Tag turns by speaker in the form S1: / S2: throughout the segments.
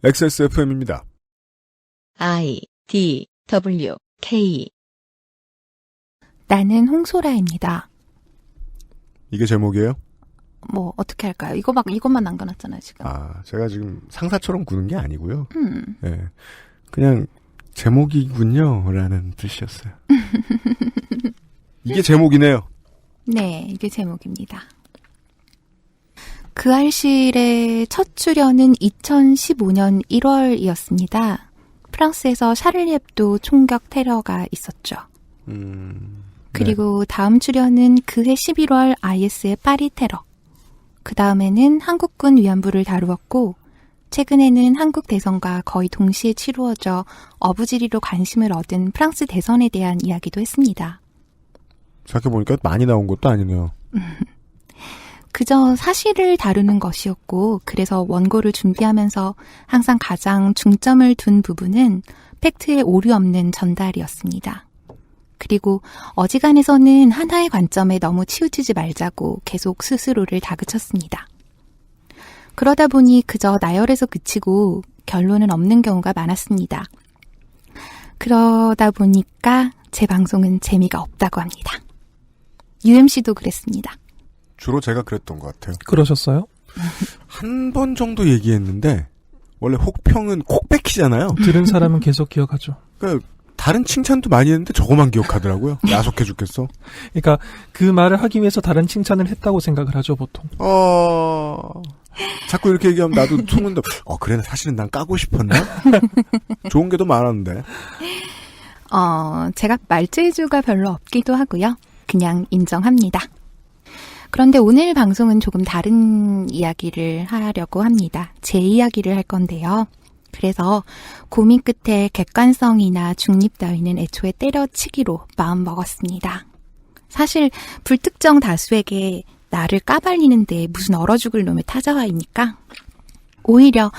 S1: XSFM입니다.
S2: I, D, W, K.
S3: 나는 홍소라입니다.
S1: 이게 제목이에요?
S3: 뭐 어떻게 할까요? 이것만 남겨놨잖아요 지금.
S1: 제가 지금 상사처럼 구는 게 아니고요. 네, 그냥 제목이군요라는 뜻이었어요. 이게 제목이네요.
S3: 네, 이게 제목입니다. 그 알실의 첫 출연은 2015년 1월이었습니다. 프랑스에서 샤를리 heb도 총격 테러가 있었죠. 그리고 다음 출연은 그해 11월 IS의 파리 테러. 그 다음에는 한국군 위안부를 다루었고, 최근에는 한국 대선과 거의 동시에 치루어져 어부지리로 관심을 얻은 프랑스 대선에 대한 이야기도 했습니다.
S1: 생각해보니까 많이 나온 것도 아니네요.
S3: 그저 사실을 다루는 것이었고, 그래서 원고를 준비하면서 항상 가장 중점을 둔 부분은 팩트에 오류 없는 전달이었습니다. 그리고 어지간해서는 하나의 관점에 너무 치우치지 말자고 계속 스스로를 다그쳤습니다. 그러다 보니 그저 나열에서 그치고 결론은 없는 경우가 많았습니다. 그러다 보니까 제 방송은 재미가 없다고 합니다. UMC도 그랬습니다.
S1: 주로 제가 그랬던 것 같아요.
S4: 그러셨어요?
S1: 한 번 정도 얘기했는데 원래 혹평은 콕 뺏기잖아요.
S4: 들은 사람은 계속 기억하죠.
S1: 그러니까 다른 칭찬도 많이 했는데 저거만 기억하더라고요. 야속해 죽겠어.
S4: 그러니까 그 말을 하기 위해서 다른 칭찬을 했다고 생각을 하죠, 보통.
S1: 자꾸 이렇게 얘기하면 나도 속는데 그래 사실은 난 까고 싶었나? 좋은 게 더 많았는데.
S3: 제가 말재주가 별로 없기도 하고요. 그냥 인정합니다. 그런데 오늘 방송은 조금 다른 이야기를 하려고 합니다. 제 이야기를 할 건데요. 그래서 고민 끝에 객관성이나 중립 따위는 애초에 때려치기로 마음먹었습니다. 사실 불특정 다수에게 나를 까발리는데 무슨 얼어 죽을 놈의 타자화이니까 오히려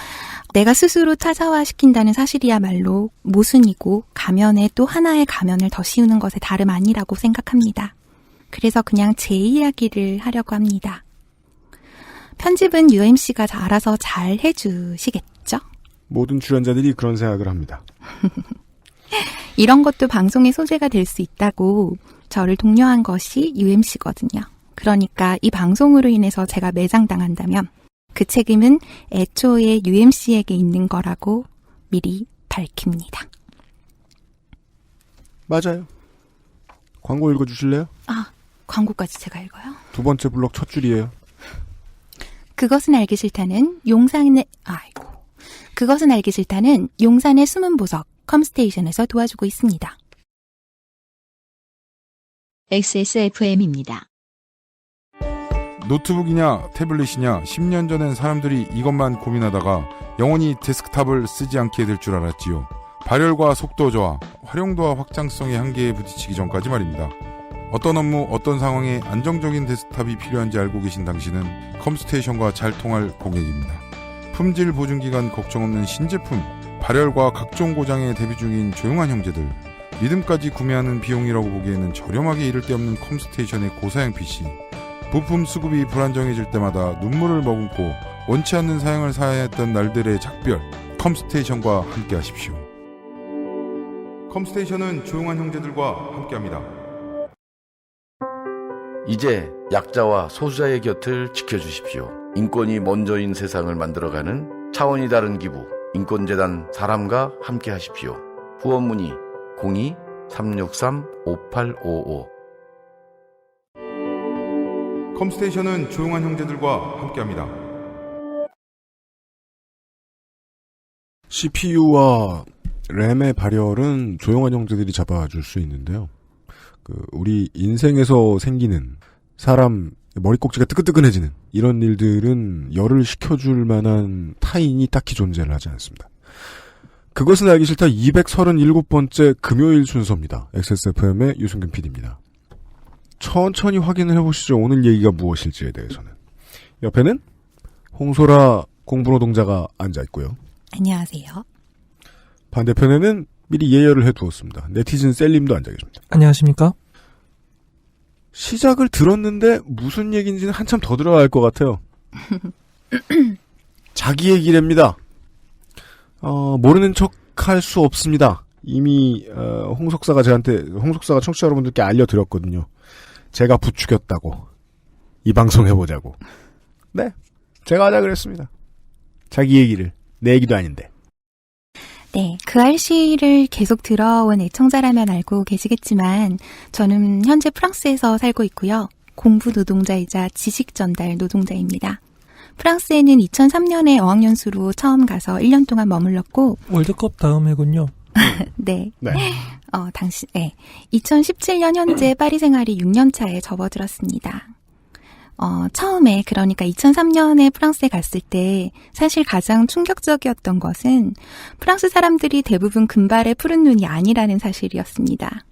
S3: 내가 스스로 타자화시킨다는 사실이야말로 모순이고 가면에 또 하나의 가면을 더 씌우는 것에 다름 아니라고 생각합니다. 그래서 그냥 제 이야기를 하려고 합니다. 편집은 UMC가 알아서 잘 해주시겠죠?
S1: 모든 출연자들이 그런 생각을 합니다.
S3: 이런 것도 방송의 소재가 될 수 있다고 저를 독려한 것이 UMC거든요. 그러니까 이 방송으로 인해서 제가 매장당한다면 그 책임은 애초에 UMC에게 있는 거라고 미리 밝힙니다.
S1: 맞아요. 광고 읽어주실래요?
S3: 광고까지 제가 읽어요?
S1: 두 번째 블록 첫 줄이에요.
S3: 그것은 알기 싫다는 용산의 숨은 보석 컴스테이션에서 도와주고 있습니다.
S2: XSFM입니다.
S5: 노트북이냐 태블릿이냐 10년 전엔 사람들이 이것만 고민하다가 영원히 데스크탑을 쓰지 않게 될 줄 알았지요. 발열과 속도 저하, 활용도와 확장성의 한계에 부딪히기 전까지 말입니다. 어떤 업무, 어떤 상황에 안정적인 데스크탑이 필요한지 알고 계신 당신은 컴스테이션과 잘 통할 고객입니다. 품질 보증기간 걱정 없는 신제품, 발열과 각종 고장에 대비 중인 조용한 형제들, 믿음까지 구매하는 비용이라고 보기에는 저렴하게 이를 데 없는 컴스테이션의 고사양 PC, 부품 수급이 불안정해질 때마다 눈물을 머금고 원치 않는 사양을 사야 했던 날들의 작별, 컴스테이션과 함께 하십시오. 컴스테이션은 조용한 형제들과 함께합니다.
S6: 이제 약자와 소수자의 곁을 지켜주십시오. 인권이 먼저인 세상을 만들어가는 차원이 다른 기부, 인권재단 사람과 함께 하십시오. 후원 문의 02-363-5855.
S5: 컴스테이션은 조용한 형제들과 함께합니다.
S1: CPU와 램의 발열은 조용한 형제들이 잡아줄 수 있는데요. 우리 인생에서 생기는 사람 머리꼭지가 뜨끈뜨끈해지는 이런 일들은 열을 식혀줄 만한 타인이 딱히 존재를 하지 않습니다. 그것은 알기 싫다 237번째 금요일 순서입니다. XSFM의 유승균 PD입니다. 천천히 확인을 해보시죠. 오늘 얘기가 무엇일지에 대해서는. 옆에는 홍소라 공부노동자가 앉아있고요.
S3: 안녕하세요.
S1: 반대편에는 미리 예열을 해두었습니다. 네티즌 셀님도 앉아계십니다.
S4: 안녕하십니까?
S1: 시작을 들었는데 무슨 얘기인지는 한참 더 들어야 할 것 같아요. 자기 얘기랍니다. 모르는 척 할 수 없습니다. 이미 홍석사가 청취자 여러분들께 알려드렸거든요. 제가 부추겼다고. 이 방송 해보자고. 네, 제가 하자 그랬습니다. 자기 얘기를. 내 얘기도 아닌데.
S3: 네, 그 알씨를 계속 들어온 애청자라면 알고 계시겠지만 저는 현재 프랑스에서 살고 있고요. 공부 노동자이자 지식 전달 노동자입니다. 프랑스에는 2003년에 어학연수로 처음 가서 1년 동안 머물렀고
S4: 월드컵 다음 해군요.
S3: 네.
S1: 네.
S3: 2017년 현재 파리 생활이 6년 차에 접어들었습니다. 처음에 그러니까 2003년에 프랑스에 갔을 때 사실 가장 충격적이었던 것은 프랑스 사람들이 대부분 금발의 푸른 눈이 아니라는 사실이었습니다.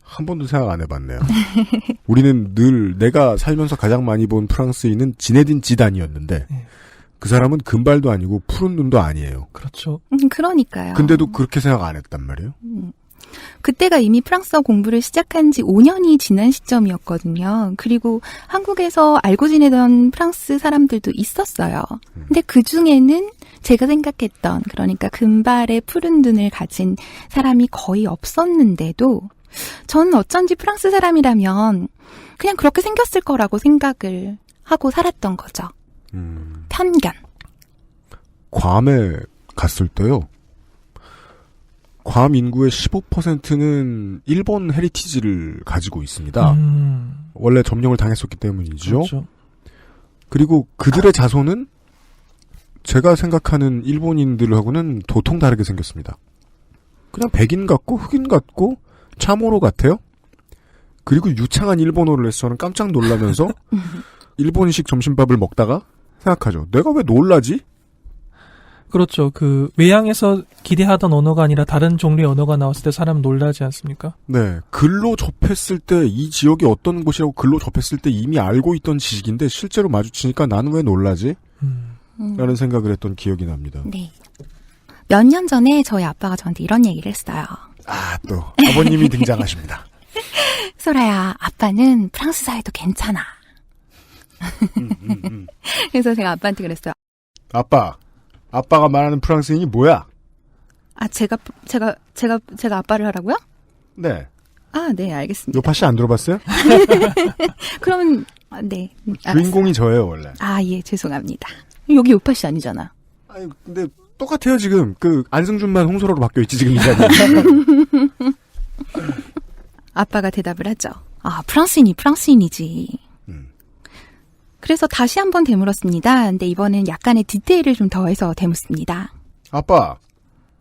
S1: 한 번도 생각 안 해봤네요. 우리는 늘 내가 살면서 가장 많이 본 프랑스인은 지네딘 지단이었는데 그 사람은 금발도 아니고 푸른 눈도 아니에요.
S4: 그렇죠.
S3: 그러니까요.
S1: 근데도 그렇게 생각 안 했단 말이에요.
S3: 그때가 이미 프랑스어 공부를 시작한 지 5년이 지난 시점이었거든요. 그리고 한국에서 알고 지내던 프랑스 사람들도 있었어요. 근데 그 중에는 제가 생각했던 그러니까 금발의 푸른 눈을 가진 사람이 거의 없었는데도 저는 어쩐지 프랑스 사람이라면 그냥 그렇게 생겼을 거라고 생각을 하고 살았던 거죠. 편견.
S1: 괌에 갔을 때요. 괌 인구의 15%는 일본 헤리티지를 가지고 있습니다. 원래 점령을 당했었기 때문이죠.
S4: 그렇죠.
S1: 그리고 그들의 자손은 제가 생각하는 일본인들하고는 도통 다르게 생겼습니다. 그냥 백인 같고 흑인 같고 참호로 같아요. 그리고 유창한 일본어를 해서 저는 깜짝 놀라면서 일본식 점심밥을 먹다가 생각하죠. 내가 왜 놀라지?
S4: 그렇죠. 그 외향에서 기대하던 언어가 아니라 다른 종류의 언어가 나왔을 때 사람 놀라지 않습니까?
S1: 네. 글로 접했을 때 이 지역이 어떤 곳이라고 글로 접했을 때 이미 알고 있던 지식인데 실제로 마주치니까 나는 왜 놀라지? 라는 생각을 했던 기억이 납니다.
S3: 네. 몇 년 전에 저희 아빠가 저한테 이런 얘기를 했어요.
S1: 또 아버님이 등장하십니다.
S3: 소라야, 아빠는 프랑스 사회도 괜찮아. 그래서 제가 아빠한테 그랬어요.
S1: 아빠가 말하는 프랑스인이 뭐야?
S3: 제가 아빠를 하라고요?
S1: 네.
S3: 네, 알겠습니다.
S1: 요파 씨 안 들어봤어요?
S3: 그러면, 네.
S1: 주인공이 저예요, 원래.
S3: 예, 죄송합니다. 여기 요파 씨 아니잖아.
S1: 아니, 근데 똑같아요, 지금. 안승준만 홍소라로 바뀌어있지, 지금 이 자리에.
S3: 아빠가 대답을 하죠. 프랑스인이 프랑스인이지. 그래서 다시 한번 되물었습니다. 근데 이번엔 약간의 디테일을 좀 더해서 되묻습니다.
S1: 아빠,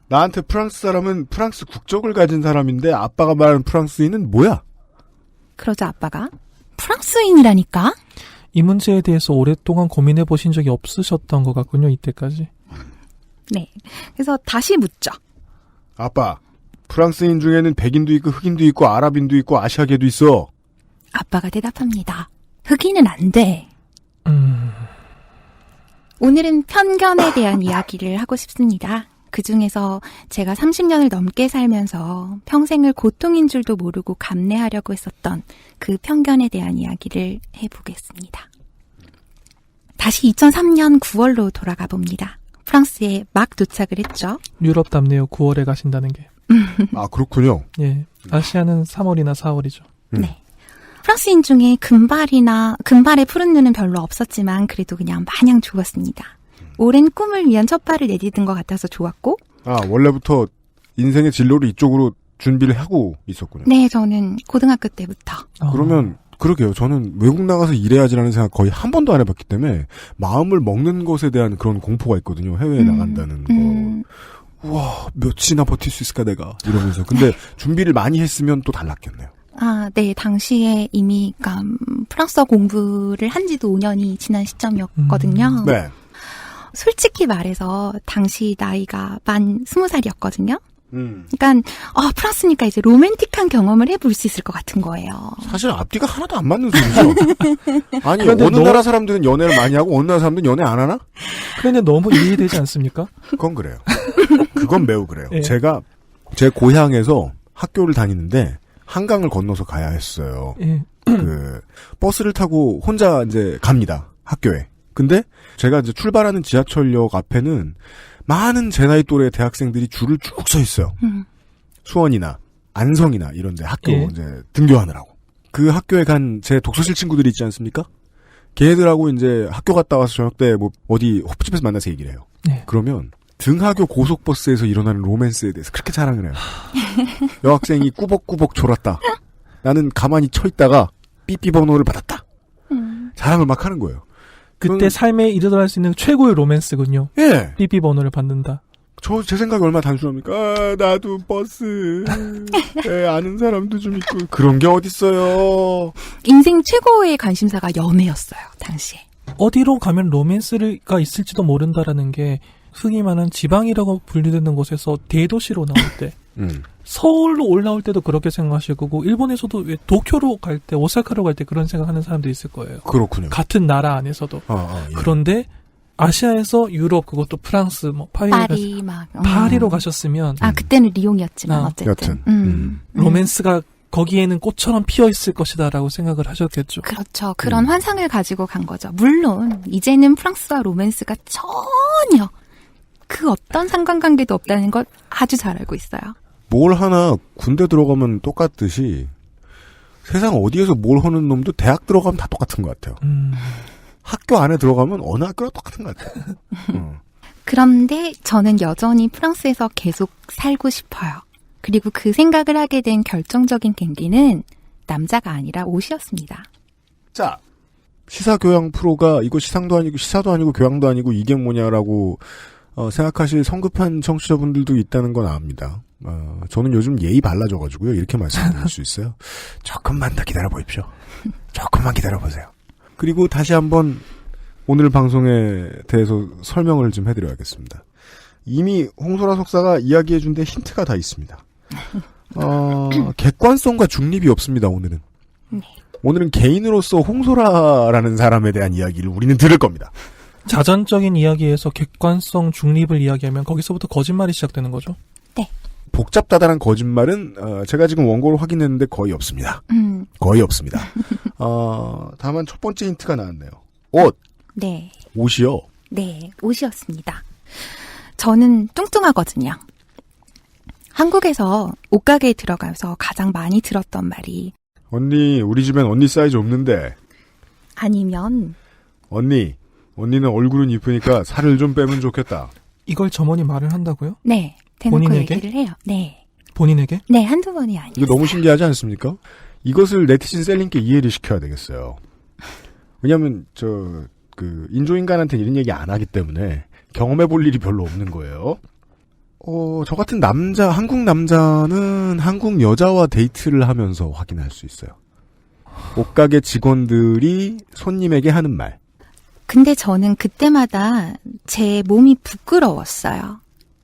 S1: 나한테 프랑스 사람은 프랑스 국적을 가진 사람인데 아빠가 말하는 프랑스인은 뭐야?
S3: 그러자 아빠가 프랑스인이라니까?
S4: 이 문제에 대해서 오랫동안 고민해 보신 적이 없으셨던 것 같군요. 이때까지.
S3: 네. 그래서 다시 묻죠.
S1: 아빠, 프랑스인 중에는 백인도 있고 흑인도 있고 아랍인도 있고 아시아계도 있어.
S3: 아빠가 대답합니다. 흑인은 안 돼. 오늘은 편견에 대한 이야기를 하고 싶습니다. 그중에서 제가 30년을 넘게 살면서 평생을 고통인 줄도 모르고 감내하려고 했었던 그 편견에 대한 이야기를 해보겠습니다. 다시 2003년 9월로 돌아가 봅니다. 프랑스에 막 도착을 했죠.
S4: 유럽답네요. 9월에 가신다는 게.
S1: 그렇군요.
S4: 예. 아시아는 3월이나 4월이죠.
S3: 네. 프랑스인 중에 금발의 푸른 눈은 별로 없었지만 그래도 그냥 마냥 좋았습니다. 오랜 꿈을 위한 첫 발을 내디딘 것 같아서 좋았고.
S1: 원래부터 인생의 진로를 이쪽으로 준비를 하고 있었군요.
S3: 네, 저는 고등학교 때부터.
S1: 그러면 그러게요. 저는 외국 나가서 일해야지라는 생각 거의 한 번도 안 해봤기 때문에 마음을 먹는 것에 대한 그런 공포가 있거든요. 해외에 나간다는 거. 우와, 며칠이나 버틸 수 있을까 내가 이러면서. 근데 준비를 많이 했으면 또 달랐겠네요.
S3: 네, 당시에 이미 프랑스어 공부를 한 지도 5년이 지난 시점이었거든요.
S1: 네.
S3: 솔직히 말해서 당시 나이가 만 20살이었거든요. 그러니까 프랑스니까 이제 로맨틱한 경험을 해볼 수 있을 것 같은 거예요.
S1: 사실 앞뒤가 하나도 안 맞는 소리죠. 아니, 어느 나라 사람들은 연애를 많이 하고 어느 나라 사람들은 연애 안 하나?
S4: 그런데 너무 이해되지 않습니까?
S1: 그건 그래요. 그건 매우 그래요.
S4: 예.
S1: 제가 제 고향에서 학교를 다니는데 한강을 건너서 가야 했어요.
S4: 예.
S1: 버스를 타고 혼자 이제 갑니다. 학교에. 근데 제가 이제 출발하는 지하철역 앞에는 많은 제 나이 또래 대학생들이 줄을 쭉 서 있어요. 수원이나 안성이나 이런 데 학교
S4: 예.
S1: 이제 등교하느라고. 그 학교에 간 제 독서실 친구들이 있지 않습니까? 걔네들하고 이제 학교 갔다 와서 저녁 때 뭐 어디 호프집에서 만나서 얘기를 해요.
S4: 네.
S1: 그러면 등하교 고속버스에서 일어나는 로맨스에 대해서 그렇게 자랑을 해요. 여학생이 꾸벅꾸벅 졸았다. 나는 가만히 쳐 있다가 삐삐 번호를 받았다. 자랑을 막 하는 거예요.
S4: 그때 삶에 이르도할 수 있는 최고의 로맨스군요.
S1: 예.
S4: 삐삐 번호를 받는다.
S1: 제 생각이 얼마나 단순합니까? 아, 나도 버스. 아는 사람도 좀 있고. 그런 게 어딨어요.
S3: 인생 최고의 관심사가 연애였어요, 당시에.
S4: 어디로 가면 로맨스가 있을지도 모른다라는 게 흔히 말하는 지방이라고 분류되는 곳에서 대도시로 나올 때 서울로 올라올 때도 그렇게 생각하실 거고 일본에서도 왜 도쿄로 갈 때 오사카로 갈 때 그런 생각하는 사람도 있을 거예요.
S1: 그렇군요.
S4: 같은 나라 안에서도.
S1: 예.
S4: 그런데 아시아에서 유럽 그것도 프랑스 뭐
S3: 파리 막.
S4: 파리로 가셨으면
S3: 그때는 리옹이었지만 어쨌든.
S1: 여튼.
S4: 로맨스가 거기에는 꽃처럼 피어 있을 것이다라고 생각을 하셨겠죠.
S3: 그렇죠. 그런 환상을 가지고 간 거죠. 물론 이제는 프랑스와 로맨스가 전혀 그 어떤 상관관계도 없다는 걸 아주 잘 알고 있어요.
S1: 뭘 하나 군대 들어가면 똑같듯이 세상 어디에서 뭘 하는 놈도 대학 들어가면 다 똑같은 것 같아요. 학교 안에 들어가면 어느 학교나 똑같은 것 같아요.
S3: 그런데 저는 여전히 프랑스에서 계속 살고 싶어요. 그리고 그 생각을 하게 된 결정적인 계기는 남자가 아니라 옷이었습니다.
S1: 자, 시사교양 프로가 이거 시상도 아니고 시사도 아니고 교양도 아니고 이게 뭐냐라고 생각하실 성급한 청취자분들도 있다는 건 압니다. 저는 요즘 예의 발라져가지고요. 이렇게 말씀드릴 수 있어요. 조금만 더 기다려보십시오. 조금만 기다려보세요. 그리고 다시 한번 오늘 방송에 대해서 설명을 좀 해드려야겠습니다. 이미 홍소라 석사가 이야기해준 데 힌트가 다 있습니다. 객관성과 중립이 없습니다, 오늘은.
S3: 네.
S1: 오늘은 개인으로서 홍소라라는 사람에 대한 이야기를 우리는 들을 겁니다.
S4: 자전적인 이야기에서 객관성 중립을 이야기하면 거기서부터 거짓말이 시작되는 거죠.
S3: 네.
S1: 복잡다단한 거짓말은 제가 지금 원고를 확인했는데 거의 없습니다. 거의 없습니다. 다만 첫 번째 힌트가 나왔네요. 옷.
S3: 네.
S1: 옷이요.
S3: 네, 옷이었습니다. 저는 뚱뚱하거든요. 한국에서 옷가게에 들어가서 가장 많이 들었던 말이
S1: 언니, 우리 집엔 언니 사이즈 없는데.
S3: 아니면
S1: 언니는 얼굴은 이쁘니까 살을 좀 빼면 좋겠다.
S4: 이걸 점원이 말을 한다고요?
S3: 네, 대놓고
S4: 본인에게?
S3: 얘기를 해요. 네.
S4: 본인에게?
S3: 네, 한두 번이 아니에요.
S1: 이거 너무 신기하지 않습니까? 이것을 네티즌 셀링께 이해를 시켜야 되겠어요. 왜냐면 인조인간한테 이런 얘기 안 하기 때문에 경험해 볼 일이 별로 없는 거예요. 저 같은 한국 남자는 한국 여자와 데이트를 하면서 확인할 수 있어요. 옷가게 직원들이 손님에게 하는 말.
S3: 근데 저는 그때마다 제 몸이 부끄러웠어요.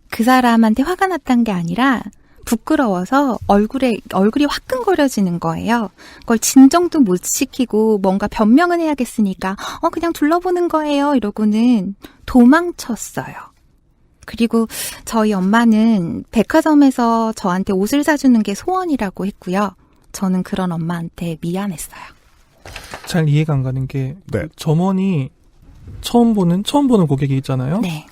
S3: 그 사람한테 화가 났던 게 아니라 부끄러워서 얼굴이 화끈거려지는 거예요. 그걸 진정도 못 시키고 뭔가 변명은 해야겠으니까 그냥 둘러보는 거예요 이러고는 도망쳤어요. 그리고 저희 엄마는 백화점에서 저한테 옷을 사주는 게 소원이라고 했고요. 저는 그런 엄마한테 미안했어요.
S4: 잘 이해가 안 가는 게
S1: 네.
S4: 점원이 처음 보는 고객이 있잖아요.
S3: 네.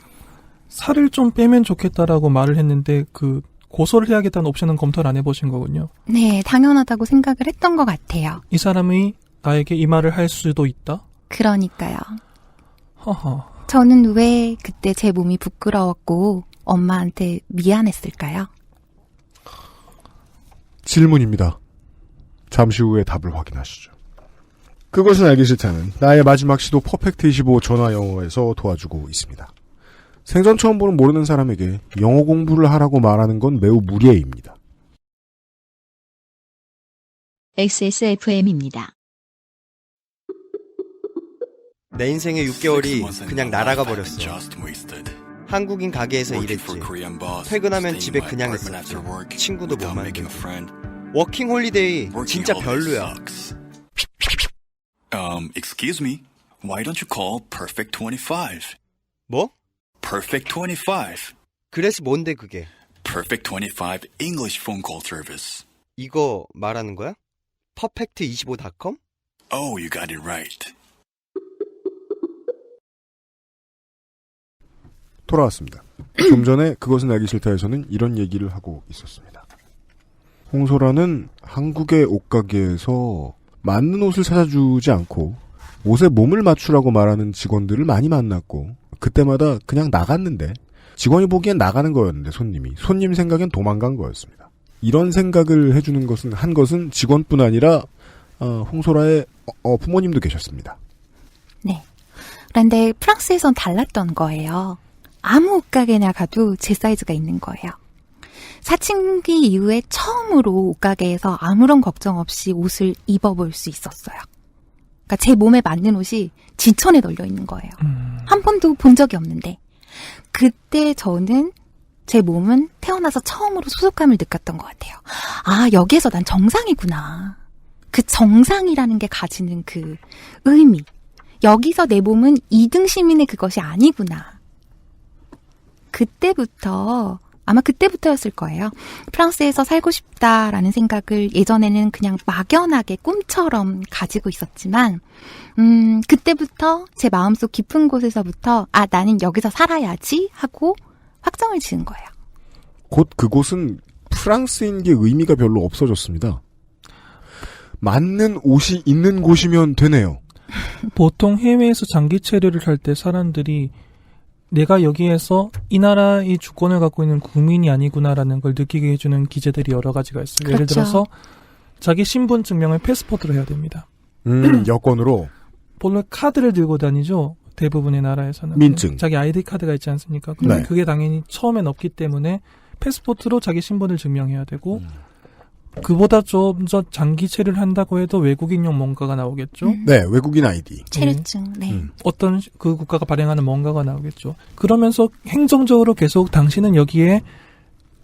S4: 살을 좀 빼면 좋겠다라고 말을 했는데 고소를 해야겠다는 옵션은 검토를 안 해보신 거군요.
S3: 네, 당연하다고 생각을 했던 것 같아요.
S4: 이 사람이 나에게 이 말을 할 수도 있다?
S3: 그러니까요.
S4: 허허.
S3: 저는 왜 그때 제 몸이 부끄러웠고 엄마한테 미안했을까요?
S1: 질문입니다. 잠시 후에 답을 확인하시죠. 그것은 알기 싫다는 나의 마지막 시도 퍼펙트25 전화 영어에서 도와주고 있습니다. 생전 처음 보는 모르는 사람에게 영어 공부를 하라고 말하는 건 매우 무례입니다.
S2: XSFM입니다.
S7: 내 인생의 6개월이 그냥 날아가 버렸어. 한국인 가게에서 일했지. 퇴근하면 집에 그냥 있었지. 친구도 못 만들고. 워킹 홀리데이 진짜 별로야.
S8: Excuse me. Why don't you call Perfect 25?
S7: 뭐?
S8: Perfect 25.
S7: 그래서 뭔데 그게?
S8: Perfect 25 English phone call service.
S7: 이거 말하는 거야? perfect25.com?
S8: Oh, you got it right.
S1: 돌아왔습니다. 좀 전에 그것은 알기 싫다에서는 이런 얘기를 하고 있었습니다. 홍소라는 한국의 옷가게에서 맞는 옷을 찾아주지 않고 옷에 몸을 맞추라고 말하는 직원들을 많이 만났고 그때마다 그냥 나갔는데 직원이 보기엔 나가는 거였는데 손님 생각엔 도망간 거였습니다. 이런 생각을 해주는 것은 한 것은 직원뿐 아니라 홍소라의 부모님도 계셨습니다.
S3: 네. 그런데 프랑스에선 달랐던 거예요. 아무 옷가게나 가도 제 사이즈가 있는 거예요. 사춘기 이후에 처음으로 옷가게에서 아무런 걱정 없이 옷을 입어볼 수 있었어요. 그러니까 제 몸에 맞는 옷이 지천에 널려 있는 거예요. 한 번도 본 적이 없는데 그때 저는 제 몸은 태어나서 처음으로 소속감을 느꼈던 것 같아요. 아, 여기에서 난 정상이구나. 그 정상이라는 게 가지는 그 의미. 여기서 내 몸은 2등 시민의 그것이 아니구나. 그때부터 아마 그때부터였을 거예요. 프랑스에서 살고 싶다라는 생각을 예전에는 그냥 막연하게 꿈처럼 가지고 있었지만 그때부터 제 마음속 깊은 곳에서부터 아, 나는 여기서 살아야지 하고 확정을 지은 거예요.
S1: 곧 그곳은 프랑스인 게 의미가 별로 없어졌습니다. 맞는 옷이 있는 곳이면 되네요.
S4: 보통 해외에서 장기 체류를 할 때 사람들이 내가 여기에서 이 나라의 주권을 갖고 있는 국민이 아니구나라는 걸 느끼게 해주는 기제들이 여러 가지가 있어요.
S3: 그렇죠.
S4: 예를 들어서 자기 신분 증명을 패스포트로 해야 됩니다.
S1: 여권으로.
S4: 본래 카드를 들고 다니죠. 대부분의 나라에서는.
S1: 민증.
S4: 자기 아이디 카드가 있지 않습니까? 근데
S1: 네.
S4: 그게 당연히 처음엔 없기 때문에 패스포트로 자기 신분을 증명해야 되고 그보다 좀 더 장기 체류를 한다고 해도 외국인용 뭔가가 나오겠죠.
S1: 네, 외국인 아이디.
S3: 체류증. 네.
S4: 어떤 그 국가가 발행하는 뭔가가 나오겠죠. 그러면서 행정적으로 계속 당신은 여기에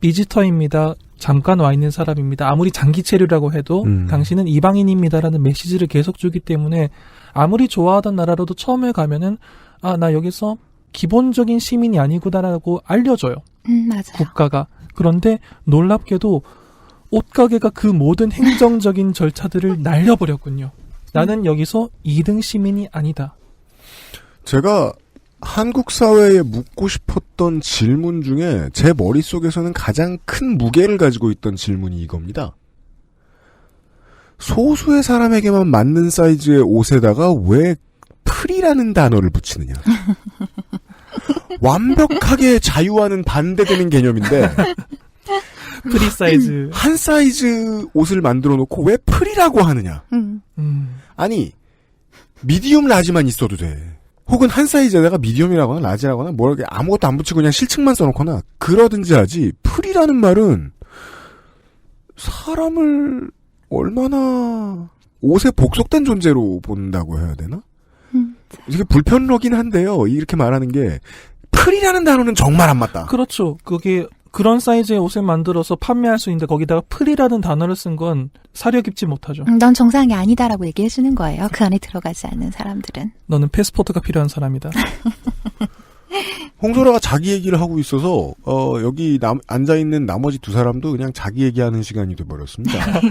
S4: 비지터입니다. 잠깐 와 있는 사람입니다. 아무리 장기 체류라고 해도 당신은 이방인입니다라는 메시지를 계속 주기 때문에 아무리 좋아하던 나라로도 처음에 가면은 아, 나 여기서 기본적인 시민이 아니구나라고 알려줘요.
S3: 맞아요.
S4: 국가가. 그런데 놀랍게도 옷가게가 그 모든 행정적인 절차들을 날려버렸군요. 나는 여기서 2등 시민이 아니다.
S1: 제가 한국 사회에 묻고 싶었던 질문 중에 제 머릿속에서는 가장 큰 무게를 가지고 있던 질문이 이겁니다. 소수의 사람에게만 맞는 사이즈의 옷에다가 왜 프리라는 단어를 붙이느냐. 완벽하게 자유와는 반대되는 개념인데
S4: 프리 사이즈.
S1: 한 사이즈 옷을 만들어 놓고 왜 프리라고 하느냐. 아니 미디움 라지만 있어도 돼. 혹은 한 사이즈에다가 미디움이라거나 라지라거나 뭐 이렇게 아무것도 안 붙이고 그냥 실측만 써놓거나 그러든지 하지. 프리라는 말은 사람을 얼마나 옷에 복속된 존재로 본다고 해야 되나? 이게 불편하긴 한데요. 이렇게 말하는 게 프리라는 단어는 정말 안 맞다.
S4: 그렇죠. 그게 그런 사이즈의 옷을 만들어서 판매할 수 있는데 거기다가 프리라는 단어를 쓴 건 사려 깊지 못하죠.
S3: 넌 정상이 아니다라고 얘기해 주는 거예요. 그 안에 들어가지 않는 사람들은.
S4: 너는 패스포트가 필요한 사람이다.
S1: 홍소라가 자기 얘기를 하고 있어서 여기 앉아있는 나머지 두 사람도 그냥 자기 얘기하는 시간이 돼버렸습니다.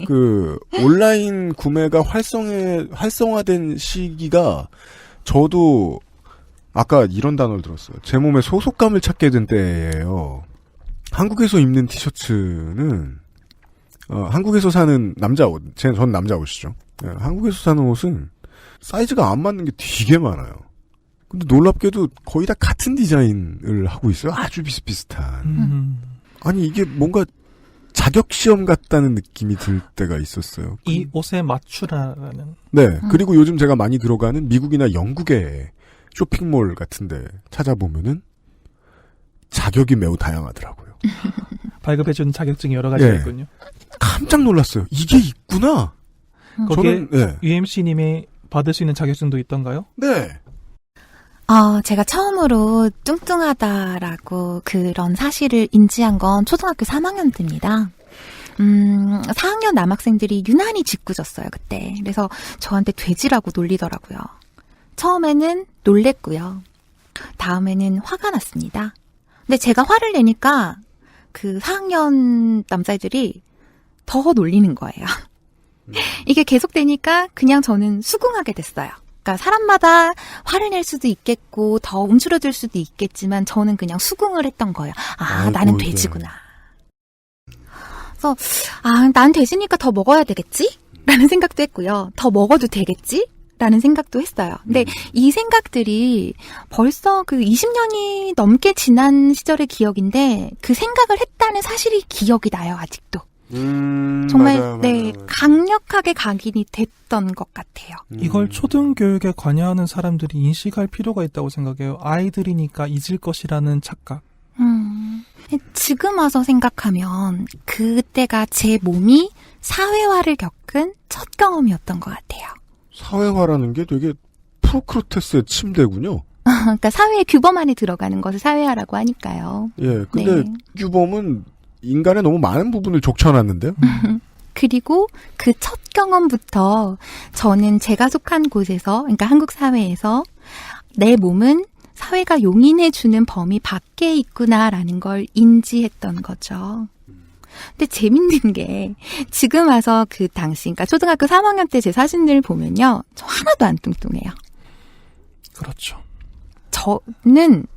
S1: 그 온라인 구매가 활성화된 시기가 저도 아까 이런 단어를 들었어요. 제 몸에 소속감을 찾게 된 때예요. 한국에서 입는 티셔츠는 한국에서 사는 남자 옷, 전 남자 옷이죠. 한국에서 사는 옷은 사이즈가 안 맞는 게 되게 많아요. 근데 놀랍게도 거의 다 같은 디자인을 하고 있어요. 아주 비슷비슷한. 아니 이게 뭔가 자격시험 같다는 느낌이 들 때가 있었어요.
S4: 이 옷에 맞추라라는.
S1: 네. 그리고 요즘 제가 많이 들어가는 미국이나 영국의 쇼핑몰 같은데 찾아보면은 자격이 매우 다양하더라고요.
S4: 발급해주는 자격증이 여러 가지가
S1: 네.
S4: 있군요.
S1: 깜짝 놀랐어요. 이게 있구나.
S4: 거기에
S1: 저는 네.
S4: UMC님이 받을 수 있는 자격증도 있던가요?
S1: 네.
S3: 제가 처음으로 뚱뚱하다라고 그런 사실을 인지한 건 초등학교 3학년 때입니다. 4학년 남학생들이 유난히 짓궂었어요, 그때. 그래서 저한테 돼지라고 놀리더라고요. 처음에는 놀랬고요. 다음에는 화가 났습니다. 근데 제가 화를 내니까 그 4학년 남자애들이 더 놀리는 거예요. 이게 계속되니까 그냥 저는 수긍하게 됐어요. 그러니까 사람마다 화를 낼 수도 있겠고 더 움츠러들 수도 있겠지만 저는 그냥 수긍을 했던 거예요.
S1: 아이고,
S3: 나는 돼지구나. 그래서 난 돼지니까 더 먹어야 되겠지? 라는 생각도 했고요. 더 먹어도 되겠지? 라는 생각도 했어요. 근데 이 생각들이 벌써 그 20년이 넘게 지난 시절의 기억인데 그 생각을 했다는 사실이 기억이 나요, 아직도. 정말
S1: 맞아요.
S3: 강력하게 각인이 됐던 것 같아요.
S4: 이걸 초등교육에 관여하는 사람들이 인식할 필요가 있다고 생각해요. 아이들이니까 잊을 것이라는 착각.
S3: 지금 와서 생각하면 그때가 제 몸이 사회화를 겪은 첫 경험이었던 것 같아요.
S1: 사회화라는 게 되게 프로크루테스의 침대군요.
S3: 그러니까 사회의 규범 안에 들어가는 것을 사회화라고 하니까요.
S1: 예, 근데 규범은 인간의 너무 많은 부분을 족쳐놨는데요.
S3: 그리고 그 첫 경험부터 저는 제가 속한 곳에서, 그러니까 한국 사회에서 내 몸은 사회가 용인해주는 범위 밖에 있구나라는 걸 인지했던 거죠. 근데 재밌는 게 지금 와서 그 당시, 그러니까 초등학교 3학년 때 제 사진을 보면요. 저 하나도 안 뚱뚱해요.
S4: 그렇죠.
S3: 저는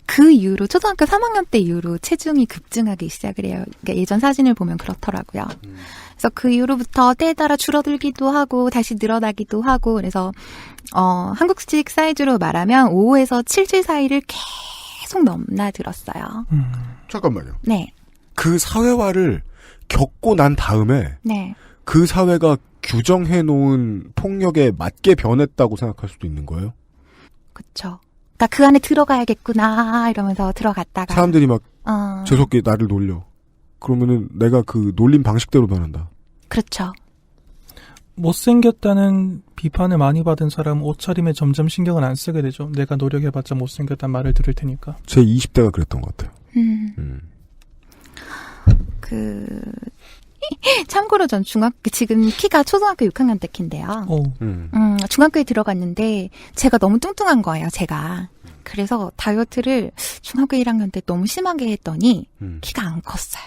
S3: 그 이후로 초등학교 3학년 때 이후로 체중이 급증하기 시작을 해요. 그러니까 예전 사진을 보면 그렇더라고요. 그래서 그 이후로부터 때에 따라 줄어들기도 하고 다시 늘어나기도 하고 그래서 한국식 사이즈로 말하면 5에서 7주 사이를 계속 넘나들었어요.
S1: 잠깐만요.
S3: 네.
S1: 그 사회화를 겪고 난 다음에
S3: 네.
S1: 그 사회가 규정해 놓은 폭력에 맞게 변했다고 생각할 수도 있는 거예요.
S3: 그렇죠. 그러니까 그 안에 들어가야겠구나 이러면서 들어갔다가
S1: 사람들이 막 재수없게 나를 놀려. 그러면은 내가 그 놀림 방식대로 변한다.
S3: 그렇죠.
S4: 못생겼다는 비판을 많이 받은 사람은 옷차림에 점점 신경을 안 쓰게 되죠. 내가 노력해봤자 못생겼다는 말을 들을 테니까.
S1: 제 20대가 그랬던 것 같아요.
S3: 참고로 전 지금 키가 초등학교 6학년 때 키인데요. 중학교에 들어갔는데 제가 너무 뚱뚱한 거예요, 제가. 그래서 다이어트를 중학교 1학년 때 너무 심하게 했더니 키가 안 컸어요.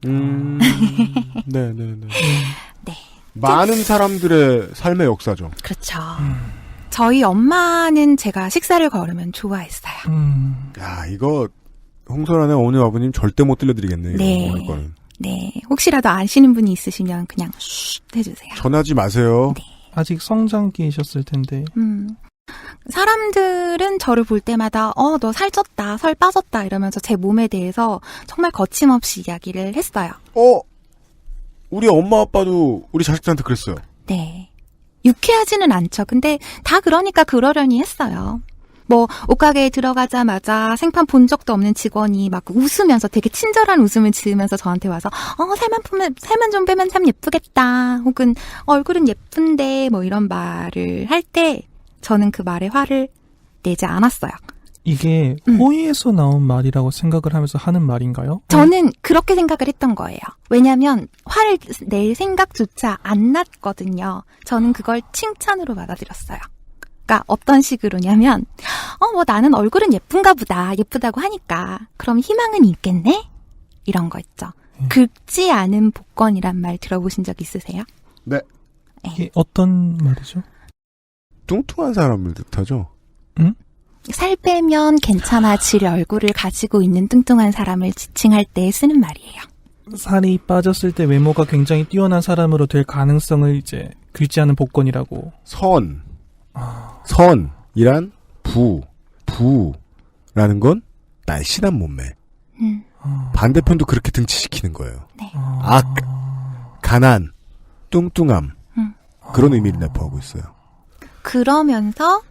S1: 네네네.
S3: 네.
S1: 많은 사람들의 삶의 역사죠.
S3: 그렇죠. 저희 엄마는 제가 식사를 걸으면 좋아했어요.
S1: 야, 이거 홍소란의 어머니 아버님 절대 못 들려드리겠네요.
S3: 네.
S1: 오늘 거는.
S3: 네. 혹시라도 아시는 분이 있으시면 그냥 쉿 해주세요.
S1: 전하지 마세요.
S3: 네.
S4: 아직 성장기이셨을 텐데.
S3: 사람들은 저를 볼 때마다 너 살쪘다, 살 빠졌다 이러면서 제 몸에 대해서 정말 거침없이 이야기를 했어요.
S1: 우리 엄마 아빠도 우리 자식들한테 그랬어요.
S3: 네. 유쾌하지는 않죠. 근데 다 그러니까 그러려니 했어요. 뭐 옷가게에 들어가자마자 생판 본 적도 없는 직원이 막 웃으면서 되게 친절한 웃음을 지으면서 저한테 와서 살만 좀 빼면 참 예쁘겠다. 혹은 얼굴은 예쁜데 뭐 이런 말을 할 때 저는 그 말에 화를 내지 않았어요.
S4: 이게 호의에서 나온 말이라고 생각을 하면서 하는 말인가요?
S3: 저는 그렇게 생각을 했던 거예요. 왜냐하면 화를 낼 생각조차 안 났거든요. 저는 그걸 칭찬으로 받아들였어요. 그러니까 어떤 식으로냐면 뭐 나는 얼굴은 예쁜가 보다. 예쁘다고 하니까. 그럼 희망은 있겠네? 이런 거 있죠. 긁지 않은 복권이란 말 들어보신 적 있으세요?
S1: 네.
S4: 이게 어떤 말이죠?
S1: 뚱뚱한 사람을 뜻하죠.
S3: 살 빼면 괜찮아질 얼굴을 가지고 있는 뚱뚱한 사람을 지칭할 때 쓰는 말이에요.
S4: 살이 빠졌을 때 외모가 굉장히 뛰어난 사람으로 될 가능성을 이제 긁지 않은 복권이라고.
S1: 선이란 부라는 건 날씬한 몸매. 반대편도 그렇게 등치시키는 거예요.
S3: 네.
S1: 가난, 뚱뚱함. 그런 의미를 내포하고 있어요.
S3: 그러면서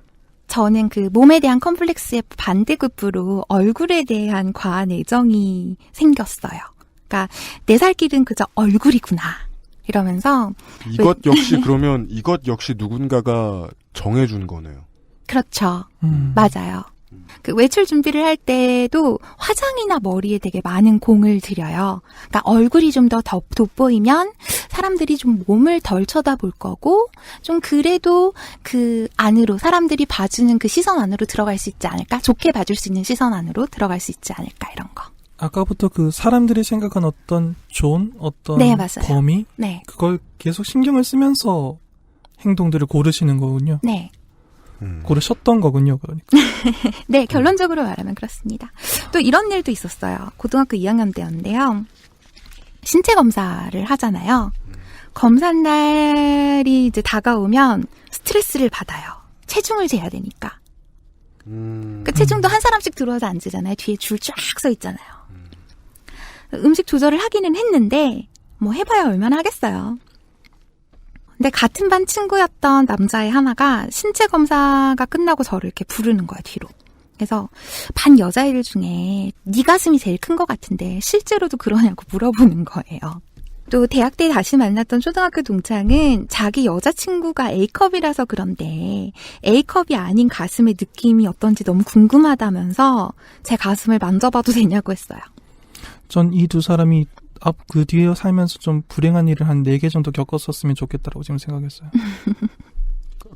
S3: 저는 그 몸에 대한 컴플렉스의 반대급부로 얼굴에 대한 과한 애정이 생겼어요. 그러니까 내 살 길은 그저 얼굴이구나. 이러면서
S1: 이것 역시 누군가가 정해준 거네요.
S3: 그렇죠. 맞아요. 그 외출 준비를 할 때도 화장이나 머리에 되게 많은 공을 들여요. 그러니까 얼굴이 좀 더 돋보이면 사람들이 좀 몸을 덜 쳐다볼 거고 좀 그래도 그 안으로 사람들이 봐주는 그 시선 안으로 들어갈 수 있지 않을까? 좋게 봐줄 수 있는 시선 안으로 들어갈 수 있지 않을까? 이런 거.
S4: 아까부터 그 사람들이 생각한 어떤 어떤
S3: 네, 맞아요.
S4: 범위?
S3: 네.
S4: 그걸 계속 신경을 쓰면서 행동들을 고르시는 거군요.
S3: 네.
S4: 고르셨던 거군요, 그러니까.
S3: 네, 결론적으로 말하면 그렇습니다. 또 이런 일도 있었어요. 고등학교 2학년 때였는데요. 신체 검사를 하잖아요. 검사 날이 이제 다가오면 스트레스를 받아요. 체중을 재야 되니까. 그 체중도 한 사람씩 들어와서 앉으잖아요. 뒤에 줄 쫙 서 있잖아요. 음식 조절을 하기는 했는데 뭐 해봐야 얼마나 하겠어요. 근데 같은 반 친구였던 남자애 하나가 신체 검사가 끝나고 저를 이렇게 부르는 거야, 뒤로. 그래서 반 여자애들 중에 네 가슴이 제일 큰 것 같은데 실제로도 그러냐고 물어보는 거예요. 또 대학 때 다시 만났던 초등학교 동창은 자기 여자친구가 A컵이라서 그런데 A컵이 아닌 가슴의 느낌이 어떤지 너무 궁금하다면서 제 가슴을 만져봐도 되냐고 했어요.
S4: 전 이 두 사람이 그 뒤에 살면서 좀 불행한 일을 한 4개 정도 겪었었으면 좋겠다라고 지금 생각했어요.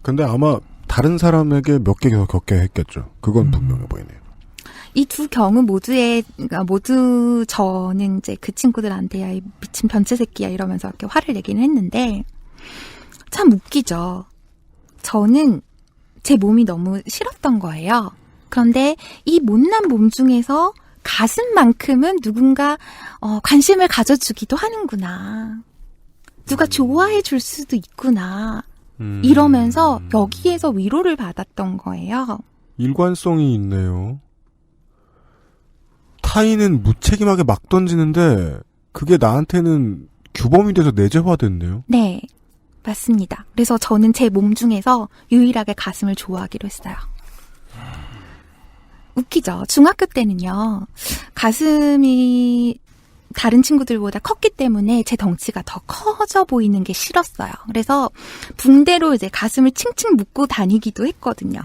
S1: 근데 아마 다른 사람에게 몇 개 더 겪게 했겠죠. 그건 분명해 보이네요.
S3: 이 두 경우 모두 저는 이제 그 친구들한테 야, 이 미친 변태 새끼야 이러면서 이렇게 화를 내기는 했는데 참 웃기죠. 저는 제 몸이 너무 싫었던 거예요. 그런데 이 못난 몸 중에서 가슴만큼은 누군가 관심을 가져주기도 하는구나. 누가 좋아해 줄 수도 있구나. 이러면서 여기에서 위로를 받았던 거예요.
S1: 일관성이 있네요. 타인은 무책임하게 막 던지는데 그게 나한테는 규범이 돼서 내재화됐네요.
S3: 네, 맞습니다. 그래서 저는 제 몸 중에서 유일하게 가슴을 좋아하기로 했어요. 웃기죠? 중학교 때는요. 가슴이 다른 친구들보다 컸기 때문에 제 덩치가 더 커져 보이는 게 싫었어요. 그래서 붕대로 이제 가슴을 칭칭 묶고 다니기도 했거든요.